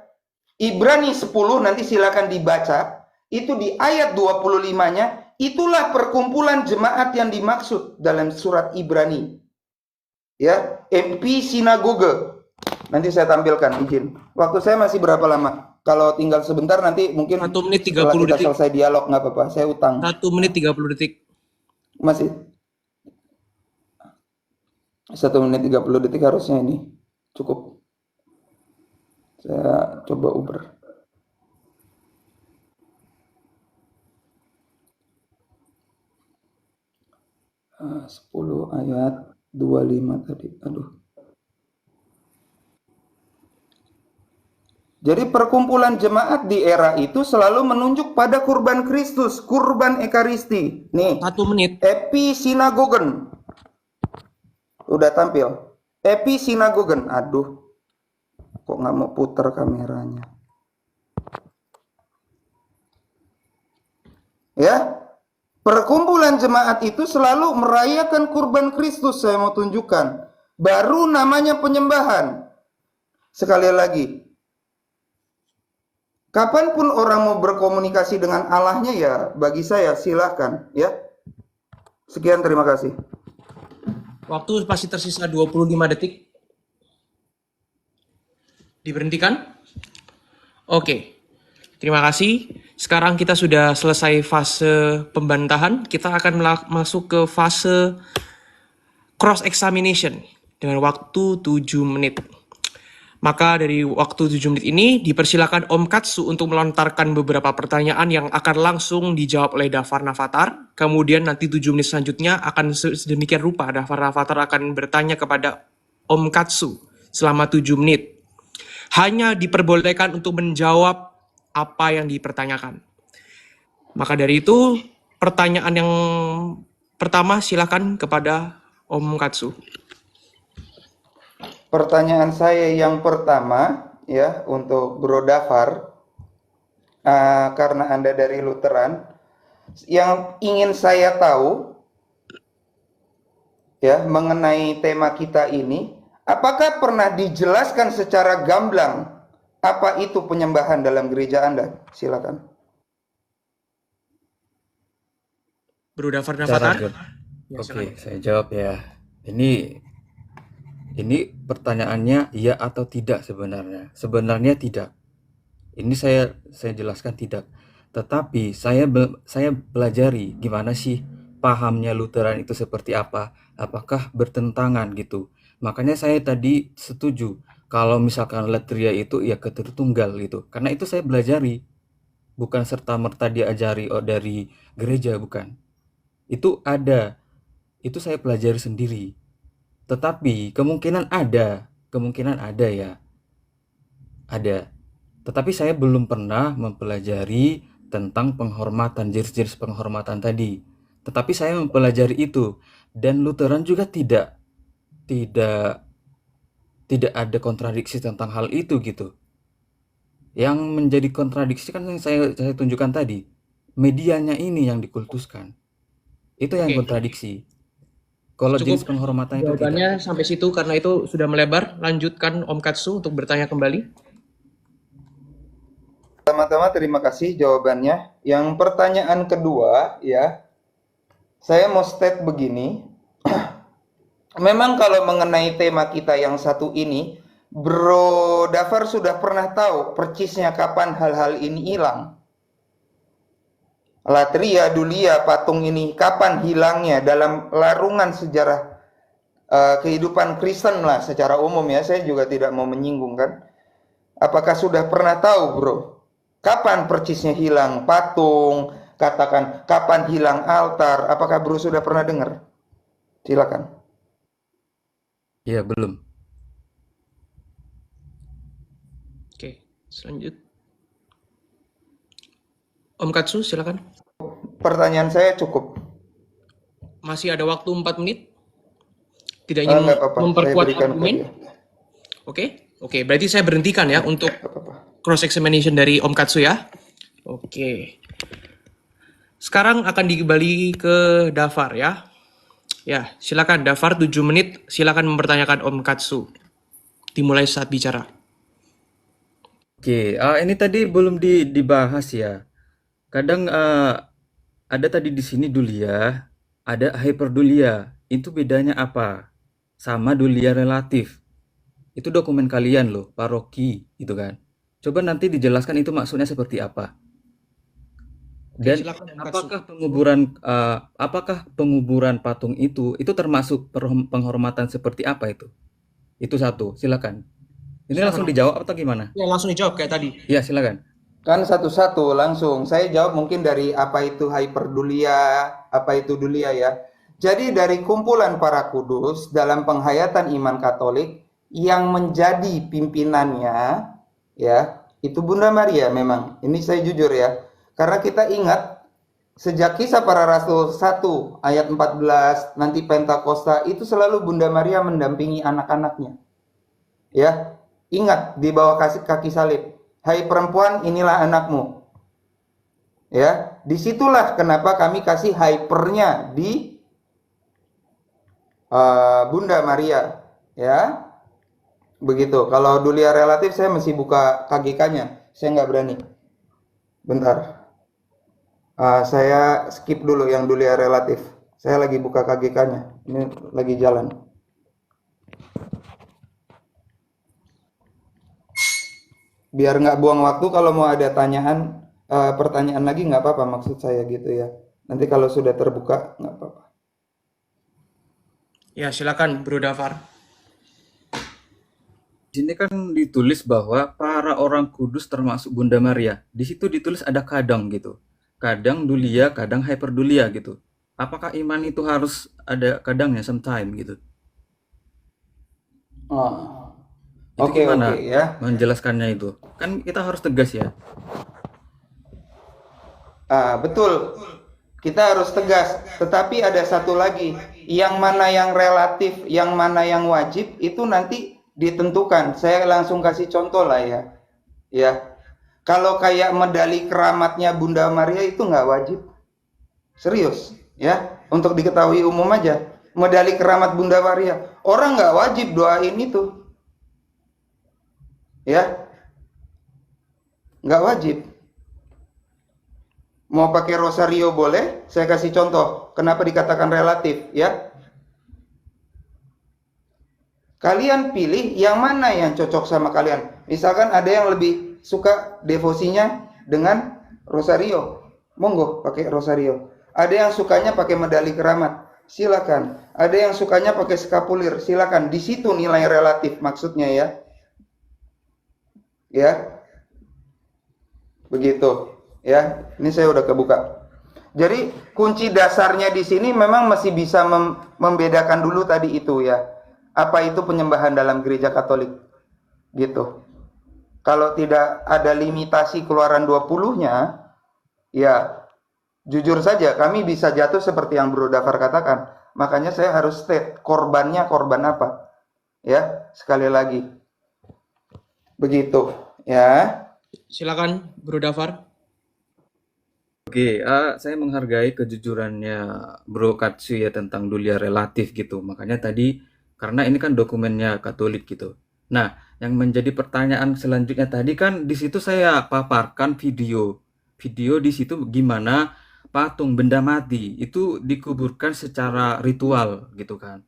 Ibrani 10 nanti silakan dibaca. Itu di ayat 25-nya, itulah perkumpulan jemaat yang dimaksud dalam surat Ibrani. Ya, MP sinagoge. Nanti saya tampilkan, izin. Waktu saya masih berapa lama? Kalau tinggal sebentar nanti mungkin 1 menit 30 setelah kita detik. selesai dialog nggak apa-apa. Saya utang. 1 menit 30 detik. Masih 1 menit 30 detik harusnya ini cukup. Saya coba Uber. Ah, 10 ayat 25 tadi. Aduh. Jadi perkumpulan jemaat di era itu selalu menunjuk pada kurban Kristus, kurban Ekaristi. Nih, 1 menit. episinagogen. Udah tampil. Episinagogen. Aduh. Kok nggak mau putar kameranya? Ya. Perkumpulan jemaat itu selalu merayakan kurban Kristus. Saya mau tunjukkan. Baru namanya penyembahan. Sekali lagi. Kapanpun orang mau berkomunikasi dengan Allahnya ya bagi saya silahkan. Ya. Sekian, terima kasih. Waktu masih tersisa 25 detik. Diberhentikan? Oke. Terima kasih. Sekarang kita sudah selesai fase pembantahan. Kita akan masuk ke fase cross examination dengan waktu 7 menit. Maka dari waktu 7 menit ini dipersilakan Om Katsu untuk melontarkan beberapa pertanyaan yang akan langsung dijawab oleh Dafar Navatar. Kemudian nanti 7 menit selanjutnya akan sedemikian rupa Dafar Navatar akan bertanya kepada Om Katsu selama 7 menit. Hanya diperbolehkan untuk menjawab apa yang dipertanyakan. Maka dari itu, pertanyaan yang pertama silakan kepada Om Katsu. Pertanyaan saya yang pertama ya untuk Bro Dafar, karena Anda dari Lutheran, yang ingin saya tahu ya mengenai tema kita ini, apakah pernah dijelaskan secara gamblang apa itu penyembahan dalam gereja Anda? Silakan. Bro Dafar Cara Dafatan. jawab. Ya, Oke, silakan. saya jawab ya. Ini pertanyaannya iya atau tidak sebenarnya. Sebenarnya tidak. Ini saya jelaskan tidak. Tetapi saya pelajari gimana sih pahamnya Lutheran itu seperti apa? Apakah bertentangan gitu. Makanya saya tadi setuju kalau misalkan latria itu ya ketertunggal gitu. Karena itu saya belajari, bukan serta-merta diajari dari gereja, bukan. Itu ada. Itu saya pelajari sendiri. Tetapi kemungkinan ada ya. Ada. Tetapi saya belum pernah mempelajari tentang penghormatan, jenis-jenis penghormatan tadi. Tetapi saya mempelajari itu, dan Lutheran juga tidak ada kontradiksi tentang hal itu gitu. Yang menjadi kontradiksi kan yang saya tunjukkan tadi. Medianya ini yang dikultuskan. Itu yang Oke, kontradiksi. Kalau jenis cukup penghormatan itu tidak. jawabannya sampai situ karena itu sudah melebar. Lanjutkan Om Katsu untuk bertanya kembali. Pertama-tama terima kasih jawabannya. Yang pertanyaan kedua ya, saya mau state begini. Memang kalau mengenai tema kita yang satu ini, Bro Dafar sudah pernah tahu percisnya kapan hal-hal ini hilang. Latria, dulia, patung ini kapan hilangnya dalam larungan sejarah kehidupan Kristen lah secara umum ya. Saya juga tidak mau menyinggung kan. Apakah sudah pernah tahu Bro? Kapan percisnya hilang patung? Katakan kapan hilang altar? Apakah Bro sudah pernah dengar? Silakan. Ya, belum. Oke, selanjut. Om Katsu, silakan. Pertanyaan saya cukup. Masih ada waktu 4 menit. Tidak ingin Nggak apa-apa, saya memperkuat berikan ke argumen. dia. Oke, berarti saya berhentikan ya untuk Nggak apa-apa. cross examination dari Om Katsu ya. Oke. Sekarang akan dikembali ke Dafar ya. Ya, silakan Dafar 7 menit. Silakan mempertanyakan Om Katsu. Dimulai saat bicara. Oke, ini tadi belum dibahas ya. Kadang ada tadi di sini dulia, ada hyperdulia. Itu bedanya apa? Sama dulia relatif. Itu dokumen kalian loh, paroki gitu kan. Coba nanti dijelaskan itu maksudnya seperti apa. Dan silakan, Om Katsu. apakah penguburan patung itu termasuk penghormatan seperti apa itu? Itu satu, silakan. Ini Silakan, langsung Om. dijawab atau gimana? Ya, langsung dijawab kayak tadi. Ya, silakan. Kan satu-satu langsung. Saya jawab mungkin dari apa itu hyperdulia, apa itu dulia ya. Jadi dari kumpulan para kudus dalam penghayatan iman Katolik yang menjadi pimpinannya ya, itu Bunda Maria memang. Ini saya jujur ya. Karena kita ingat sejak Kisah Para Rasul 1 ayat 14 nanti Pentakosta itu selalu Bunda Maria mendampingi anak-anaknya. Ya, ingat di bawah kaki salib. Hai perempuan, inilah anakmu. Ya, disitulah kenapa kami kasih hypernya di Bunda Maria. Ya, begitu. Kalau dulia relatif saya mesti buka KGK-nya. Saya nggak berani. Bentar. Saya skip dulu yang dulia relatif. Saya lagi buka KGK-nya. Ini lagi jalan. Biar nggak buang waktu, kalau mau ada pertanyaan lagi nggak apa-apa, maksud saya gitu ya. Nanti kalau sudah terbuka nggak apa-apa. Ya, silakan Bro Dafar. Di sini kan ditulis bahwa para orang kudus termasuk Bunda Maria. Di situ ditulis ada kadang gitu. Kadang dulia, kadang hyperdulia gitu. Apakah iman itu harus ada kadangnya sometime gitu? Oh, Itu oke oke gimana ya. menjelaskannya itu? Kan kita harus tegas ya. Betul. Kita harus tegas. Tetapi ada satu lagi, yang mana yang relatif, yang mana yang wajib itu nanti ditentukan. Saya langsung kasih contoh lah ya. Ya, kalau kayak medali keramatnya Bunda Maria itu nggak wajib. Serius, ya. Untuk diketahui umum aja, medali keramat Bunda Maria, orang nggak wajib doain itu, ya, nggak wajib. Mau pakai rosario boleh, saya kasih contoh. Kenapa dikatakan relatif, ya? Kalian pilih yang mana yang cocok sama kalian. Misalkan ada yang lebih suka devosinya dengan rosario, monggo pakai rosario. Ada yang sukanya pakai medali keramat, silakan. Ada yang sukanya pakai skapulir, silakan. Di situ nilai relatif maksudnya ya. Ya, begitu. Ya, ini saya udah kebuka. Jadi kunci dasarnya di sini memang masih bisa membedakan dulu tadi itu ya. Apa itu penyembahan dalam gereja Katolik? Gitu. Kalau tidak ada limitasi keluaran 20-nya, ya jujur saja kami bisa jatuh seperti yang Bro Dafar katakan. Makanya saya harus state korbannya korban apa. Ya, sekali lagi. Begitu, ya. Silakan Bro Dafar. Oke, saya menghargai kejujurannya Bro Katsu ya tentang dulia relatif gitu. Makanya tadi, karena ini kan dokumennya Katolik gitu. Nah, yang menjadi pertanyaan selanjutnya tadi kan di situ saya paparkan video. Video di situ gimana patung benda mati itu dikuburkan secara ritual gitu kan.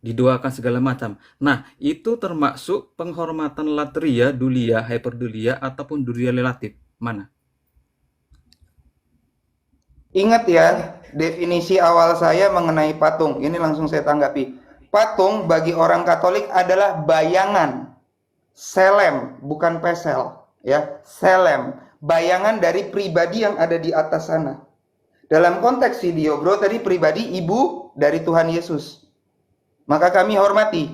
Didoakan segala macam. Nah, itu termasuk penghormatan latria, dulia, hyperdulia, ataupun dulia relatif. Mana? Ingat ya, definisi awal saya mengenai patung. Ini langsung saya tanggapi. Patung bagi orang Katolik adalah bayangan, selem, bukan pesel, ya, selem, bayangan dari pribadi yang ada di atas sana. Dalam konteks video, Bro, tadi pribadi ibu dari Tuhan Yesus. Maka kami hormati.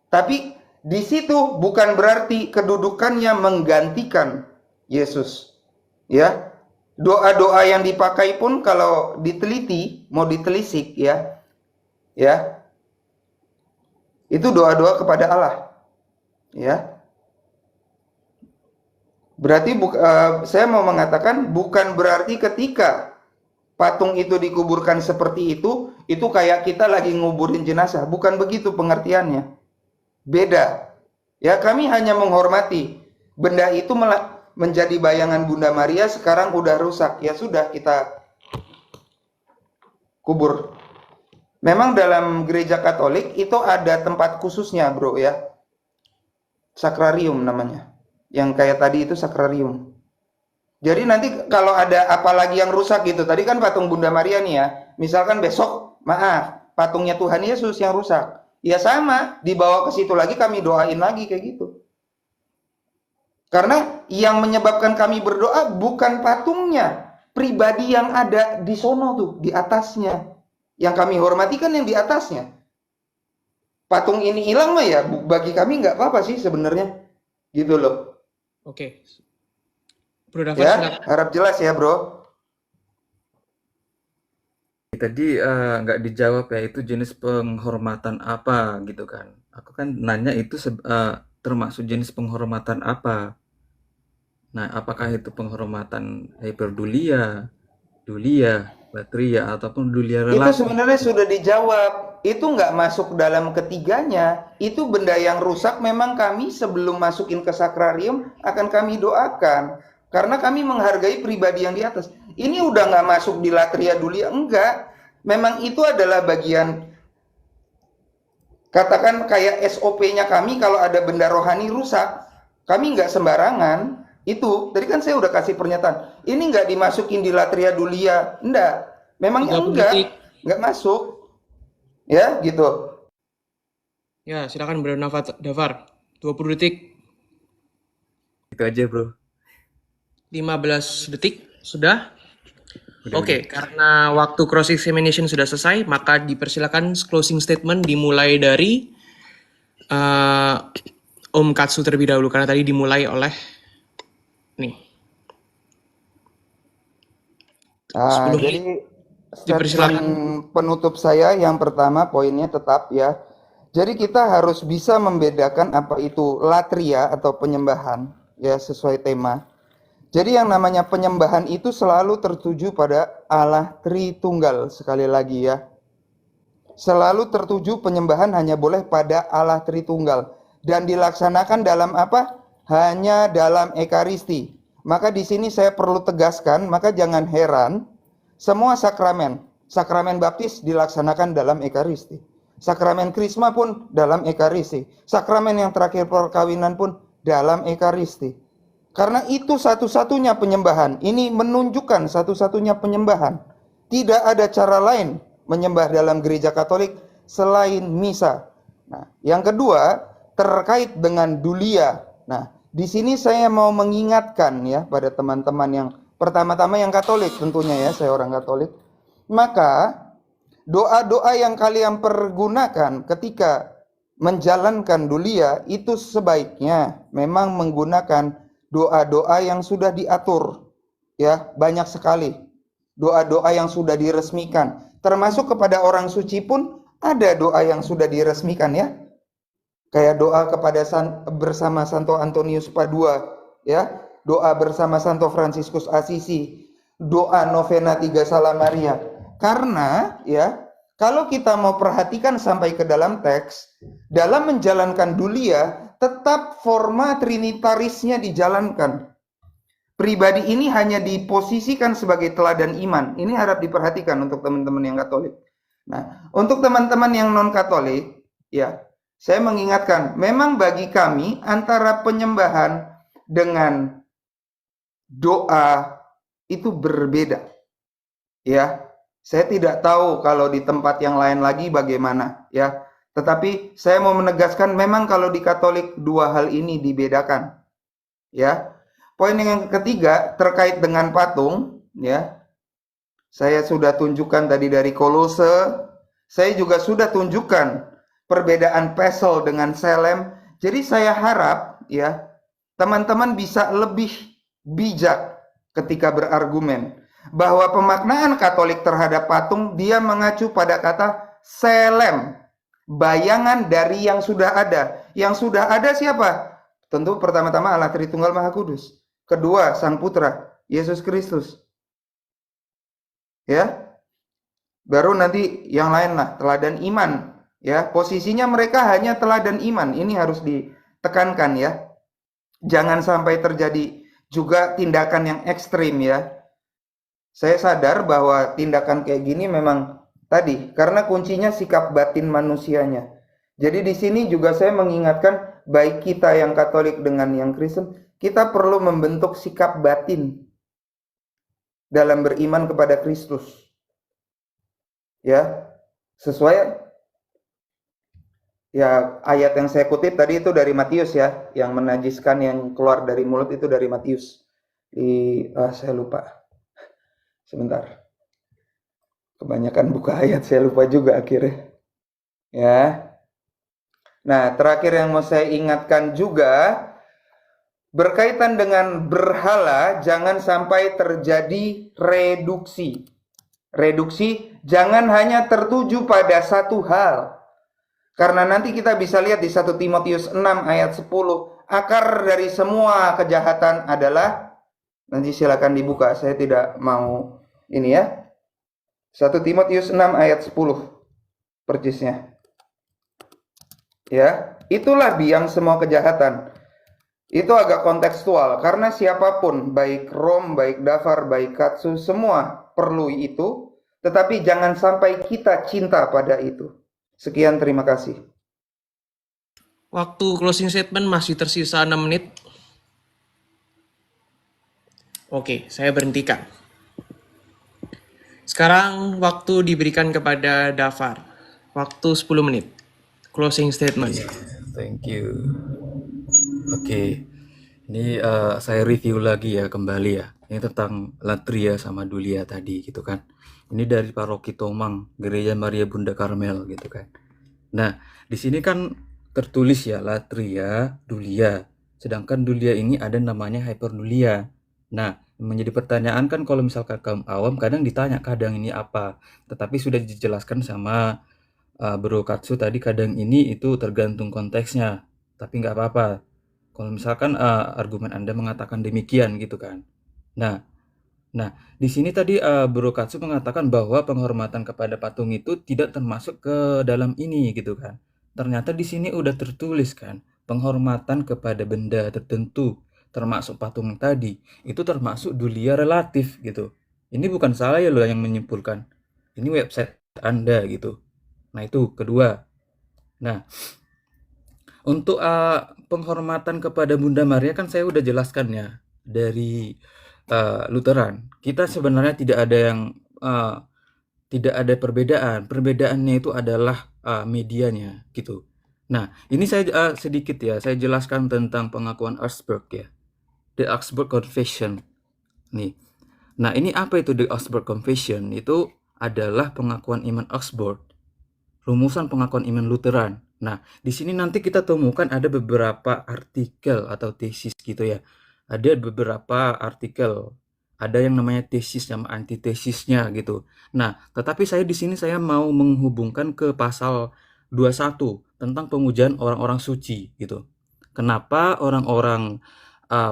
Tapi di situ bukan berarti kedudukannya menggantikan Yesus. Ya. Doa-doa yang dipakai pun kalau diteliti, mau ditelisik ya. Ya. Itu doa-doa kepada Allah. Ya. Berarti saya mau mengatakan bukan berarti ketika patung itu dikuburkan seperti itu kayak kita lagi nguburin jenazah. Bukan begitu pengertiannya. Beda. Ya, kami hanya menghormati. Benda itu menjadi bayangan Bunda Maria, sekarang udah rusak. Ya sudah, kita kubur. Memang dalam gereja Katolik itu ada tempat khususnya, Bro ya. Sakrarium namanya. Yang kayak tadi itu sakrarium. Jadi nanti kalau ada apa lagi yang rusak gitu, tadi kan patung Bunda Maria nih ya, misalkan besok, maaf, patungnya Tuhan Yesus yang rusak, ya sama, dibawa ke situ lagi, kami doain lagi kayak gitu. Karena yang menyebabkan kami berdoa bukan patungnya, pribadi yang ada di sono tuh, di atasnya. Yang kami hormati kan yang di atasnya. Patung ini hilang mah ya, bagi kami nggak apa-apa sih sebenarnya, gitu loh. Oke. Bro Dafar, Ya, silakan. harap jelas ya, Bro. Tadi nggak dijawab ya, itu jenis penghormatan apa gitu kan. Aku kan nanya itu termasuk jenis penghormatan apa. Nah, apakah itu penghormatan hyperdulia, dulia, latria, ataupun dulia Itu relatif? sebenarnya sudah dijawab. Itu nggak masuk dalam ketiganya. Itu benda yang rusak memang kami sebelum masukin ke sakrarium akan kami doakan. Karena kami menghargai pribadi yang di atas. Ini udah nggak masuk di latria dulia, enggak. Memang itu adalah bagian, katakan kayak SOP-nya kami kalau ada benda rohani rusak. Kami nggak sembarangan. Itu, tadi kan saya udah kasih pernyataan. Ini nggak dimasukin di latria dulia. Enggak. Memangnya 30 enggak. detik. Nggak masuk. Ya, gitu. Ya, silakan Bro Dafar. 20 detik, Itu aja, Bro. 15 detik, sudah? Udah. Oke, karena waktu cross examination sudah selesai, maka dipersilakan closing statement dimulai dari eh, Om Katsu terlebih dahulu karena tadi dimulai oleh nih Nah, 10 jadi menit. statement Dipersilakan. penutup saya yang pertama poinnya tetap ya. Jadi kita harus bisa membedakan apa itu latria atau penyembahan ya sesuai tema. Jadi yang namanya penyembahan itu selalu tertuju pada Allah Tritunggal sekali lagi ya. Selalu tertuju penyembahan hanya boleh pada Allah Tritunggal dan dilaksanakan dalam apa? Hanya dalam Ekaristi. Maka di sini saya perlu tegaskan, maka jangan heran semua sakramen baptis dilaksanakan dalam Ekaristi. Sakramen Krisma pun dalam Ekaristi. Sakramen yang terakhir perkawinan pun dalam Ekaristi. Karena itu satu-satunya penyembahan. Ini menunjukkan satu-satunya penyembahan. Tidak ada cara lain menyembah dalam gereja Katolik selain misa. Nah, yang kedua terkait dengan dulia. Nah, di sini saya mau mengingatkan ya pada teman-teman yang pertama-tama yang Katolik tentunya ya, saya orang Katolik. Maka doa-doa yang kalian pergunakan ketika menjalankan dulia itu sebaiknya memang menggunakan doa-doa yang sudah diatur. Ya, banyak sekali doa-doa yang sudah diresmikan. Termasuk kepada orang suci pun ada doa yang sudah diresmikan ya. Kayak doa kepada bersama Santo Antonius Padua, ya, doa bersama Santo Fransiskus Asisi, doa novena 3 Salam Maria. Karena ya, kalau kita mau perhatikan sampai ke dalam teks, dalam menjalankan dulia tetap forma trinitarisnya dijalankan. Pribadi ini hanya diposisikan sebagai teladan iman. Ini harap diperhatikan untuk teman-teman yang Katolik. Nah, untuk teman-teman yang non-Katolik, ya, saya mengingatkan, memang bagi kami antara penyembahan dengan doa itu berbeda. Ya, saya tidak tahu kalau di tempat yang lain lagi bagaimana, ya. Tetapi saya mau menegaskan memang kalau di Katolik dua hal ini dibedakan. Ya. Poin yang ketiga terkait dengan patung, ya. Saya sudah tunjukkan tadi dari Kolose, saya juga sudah tunjukkan perbedaan pesel dengan selem. Jadi saya harap ya, teman-teman bisa lebih bijak ketika berargumen bahwa pemaknaan Katolik terhadap patung dia mengacu pada kata selem, bayangan dari yang sudah ada. Yang sudah ada siapa? Tentu pertama-tama Allah Tritunggal Maha Kudus. Kedua, Sang Putra, Yesus Kristus. Ya. Baru nanti yang lain lah, teladan iman. Ya, posisinya mereka hanya teladan iman. Ini harus ditekankan ya. Jangan sampai terjadi juga tindakan yang ekstrim ya. Saya sadar bahwa tindakan kayak gini memang tadi karena kuncinya sikap batin manusianya. Jadi di sini juga saya mengingatkan baik kita yang Katolik dengan yang Kristen, kita perlu membentuk sikap batin dalam beriman kepada Kristus. Ya, sesuai ya ayat yang saya kutip tadi itu dari Matius ya, yang menajiskan yang keluar dari mulut itu dari Matius. Saya lupa. Sebentar. Kebanyakan buka ayat saya lupa juga akhirnya. Ya. Nah, terakhir yang mau saya ingatkan juga berkaitan dengan berhala, jangan sampai terjadi reduksi. Reduksi jangan hanya tertuju pada satu hal. Karena nanti kita bisa lihat di 1 Timotius 6 ayat 10, akar dari semua kejahatan adalah, nanti silakan dibuka, saya tidak mau ini ya. 1 Timotius 6 ayat 10 percisnya. Ya, itulah biang semua kejahatan. Itu agak kontekstual karena siapapun, baik Rom, baik Dafar, baik Katsu, semua perlu itu, tetapi jangan sampai kita cinta pada itu. Sekian, terima kasih. Waktu closing statement masih tersisa 6 menit. Oke, saya berhentikan. Sekarang waktu diberikan kepada Dafar. Waktu 10 menit. Closing statement. Thank you. Oke, ini saya review lagi ya kembali ya. Ini tentang latria sama dulia tadi gitu kan. Ini dari Paroki Tomang, Gereja Maria Bunda Karmel gitu kan. Nah, di sini kan tertulis ya latria dulia. Sedangkan dulia ini ada namanya hyperdulia. Nah, menjadi pertanyaan kan kalau misalkan kaum awam kadang ditanya kadang ini apa. Tetapi sudah dijelaskan sama Bro Katsu tadi kadang ini itu tergantung konteksnya. Tapi nggak apa-apa. Kalau misalkan argumen Anda mengatakan demikian gitu kan. Nah, Nah, di sini tadi Bro Katsu mengatakan bahwa penghormatan kepada patung itu tidak termasuk ke dalam ini gitu kan. Ternyata di sini udah tertulis kan, penghormatan kepada benda tertentu, termasuk patung tadi, itu termasuk dulia relatif gitu. Ini bukan saya loh yang menyimpulkan. Ini website Anda gitu. Nah, itu kedua. Nah, untuk penghormatan kepada Bunda Maria kan saya udah jelaskan ya dari Lutheran. Kita sebenarnya uh, tidak ada perbedaan. Perbedaannya itu adalah medianya gitu. Nah, ini saya sedikit ya, saya jelaskan tentang pengakuan Augsburg ya. The Augsburg Confession. Nih. Nah, ini apa itu The Augsburg Confession? Itu adalah pengakuan iman Augsburg, rumusan pengakuan iman Lutheran. Nah, di sini nanti kita temukan ada beberapa artikel atau tesis gitu ya. Ada beberapa artikel. Ada yang namanya tesis sama antitesisnya gitu. Nah, tetapi saya di sini saya mau menghubungkan ke pasal 21 tentang pemujaan orang-orang suci gitu. Kenapa orang-orang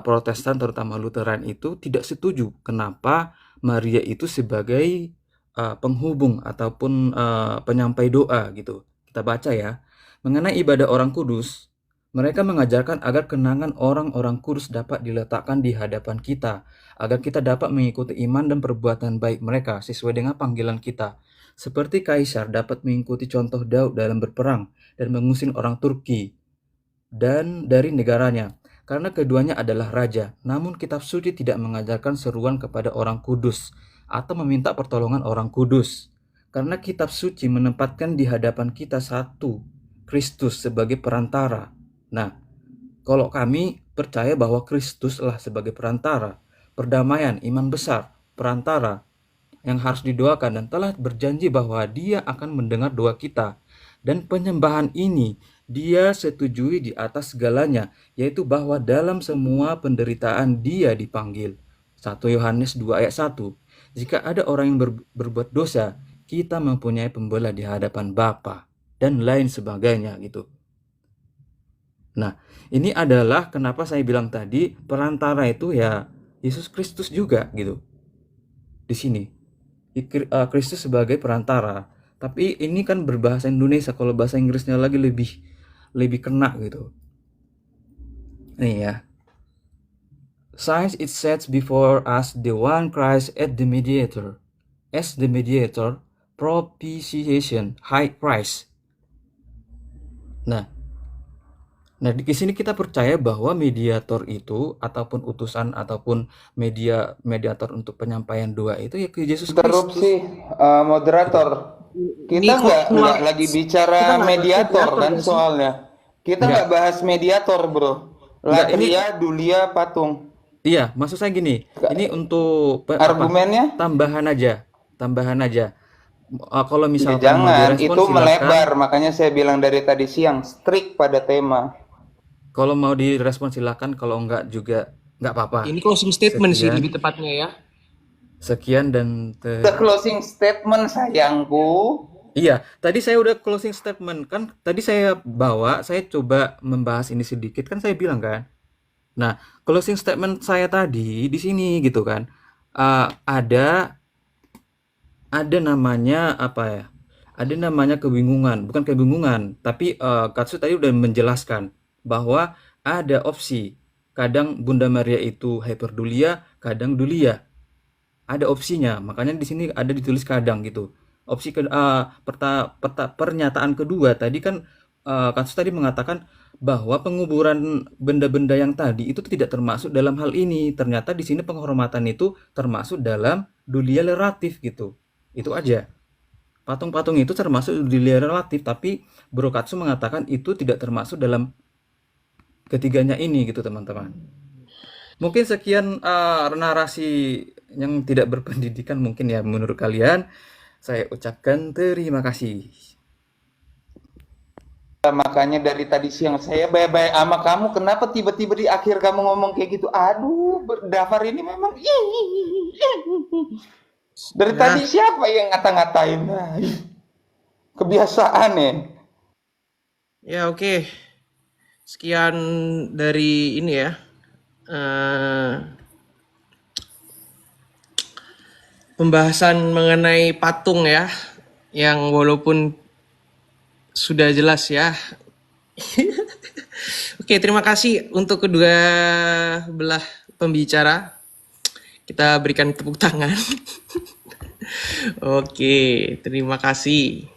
Protestan terutama Lutheran itu tidak setuju? Kenapa Maria itu sebagai penghubung ataupun penyampai doa gitu. Kita baca ya. Mengenai ibadah orang kudus, mereka mengajarkan agar kenangan orang-orang kudus dapat diletakkan di hadapan kita, agar kita dapat mengikuti iman dan perbuatan baik mereka sesuai dengan panggilan kita. Seperti Kaisar dapat mengikuti contoh Daud dalam berperang dan mengusir orang Turki dan dari negaranya, karena keduanya adalah raja. Namun kitab suci tidak mengajarkan seruan kepada orang kudus atau meminta pertolongan orang kudus, karena kitab suci menempatkan di hadapan kita satu, Kristus sebagai perantara. Nah, kalau kami percaya bahwa Kristuslah sebagai perantara, perdamaian, iman besar, perantara yang harus didoakan dan telah berjanji bahwa Dia akan mendengar doa kita. Dan penyembahan ini Dia setujui di atas segalanya, yaitu bahwa dalam semua penderitaan Dia dipanggil. 1 Yohanes 2 ayat 1. Jika ada orang yang berbuat dosa, kita mempunyai pembela di hadapan Bapa dan lain sebagainya gitu. Nah, ini adalah kenapa saya bilang tadi perantara itu ya Yesus Kristus juga gitu. Di sini Kristus sebagai perantara. Tapi ini kan berbahasa Indonesia, kalau bahasa Inggrisnya lagi lebih kena gitu. Nih ya. Since it sets before us the one Christ as the mediator, propitiation, high price. Nah, di sini kita percaya bahwa mediator itu ataupun utusan ataupun mediator untuk penyampaian doa itu ya Yesus Kristus. Interupsi, moderator. Kita nggak lagi bicara mediator kan soalnya. Kita nggak bahas mediator, bro. Latria, dulia, patung. Iya, maksud saya gini. Ini untuk argumennya tambahan aja. Kalau misalkan jangan, itu melebar. Makanya saya bilang dari tadi siang, strict pada tema. Kalau mau direspon silakan, kalau enggak juga enggak apa-apa. Ini closing statement sih lebih tepatnya ya. Sekian dan The closing statement sayangku. Iya, tadi saya udah closing statement kan. Tadi saya coba membahas ini sedikit kan saya bilang kan. Nah, closing statement saya tadi di sini gitu kan. Ada namanya apa ya? Ada namanya kebingungan, bukan kebingungan, tapi Katsu tadi udah menjelaskan bahwa ada opsi. Kadang Bunda Maria itu hyperdulia, kadang dulia. Ada opsinya, makanya di sini ada ditulis kadang gitu. Opsi pernyataan kedua tadi kan Katsu tadi mengatakan bahwa penguburan benda-benda yang tadi itu tidak termasuk dalam hal ini. Ternyata di sini penghormatan itu termasuk dalam dulia relatif gitu. Itu aja. Patung-patung itu termasuk dulia relatif, tapi Bro Katsu mengatakan itu tidak termasuk dalam ketiganya ini gitu teman-teman. Mungkin sekian narasi yang tidak berpendidikan mungkin ya menurut kalian. Saya ucapkan terima kasih. Makanya dari tadi siang saya baik-baik sama kamu, kenapa tiba-tiba di akhir kamu ngomong kayak gitu? Aduh, Dafar ini memang dari Nah, tadi siapa yang ngata-ngatain? Nah, kebiasaan ya. ya oke. Sekian dari ini ya. eh, Pembahasan mengenai patung ya. Yang walaupun sudah jelas ya. Oke, terima kasih untuk kedua belah pembicara. Kita berikan tepuk tangan. Oke, terima kasih.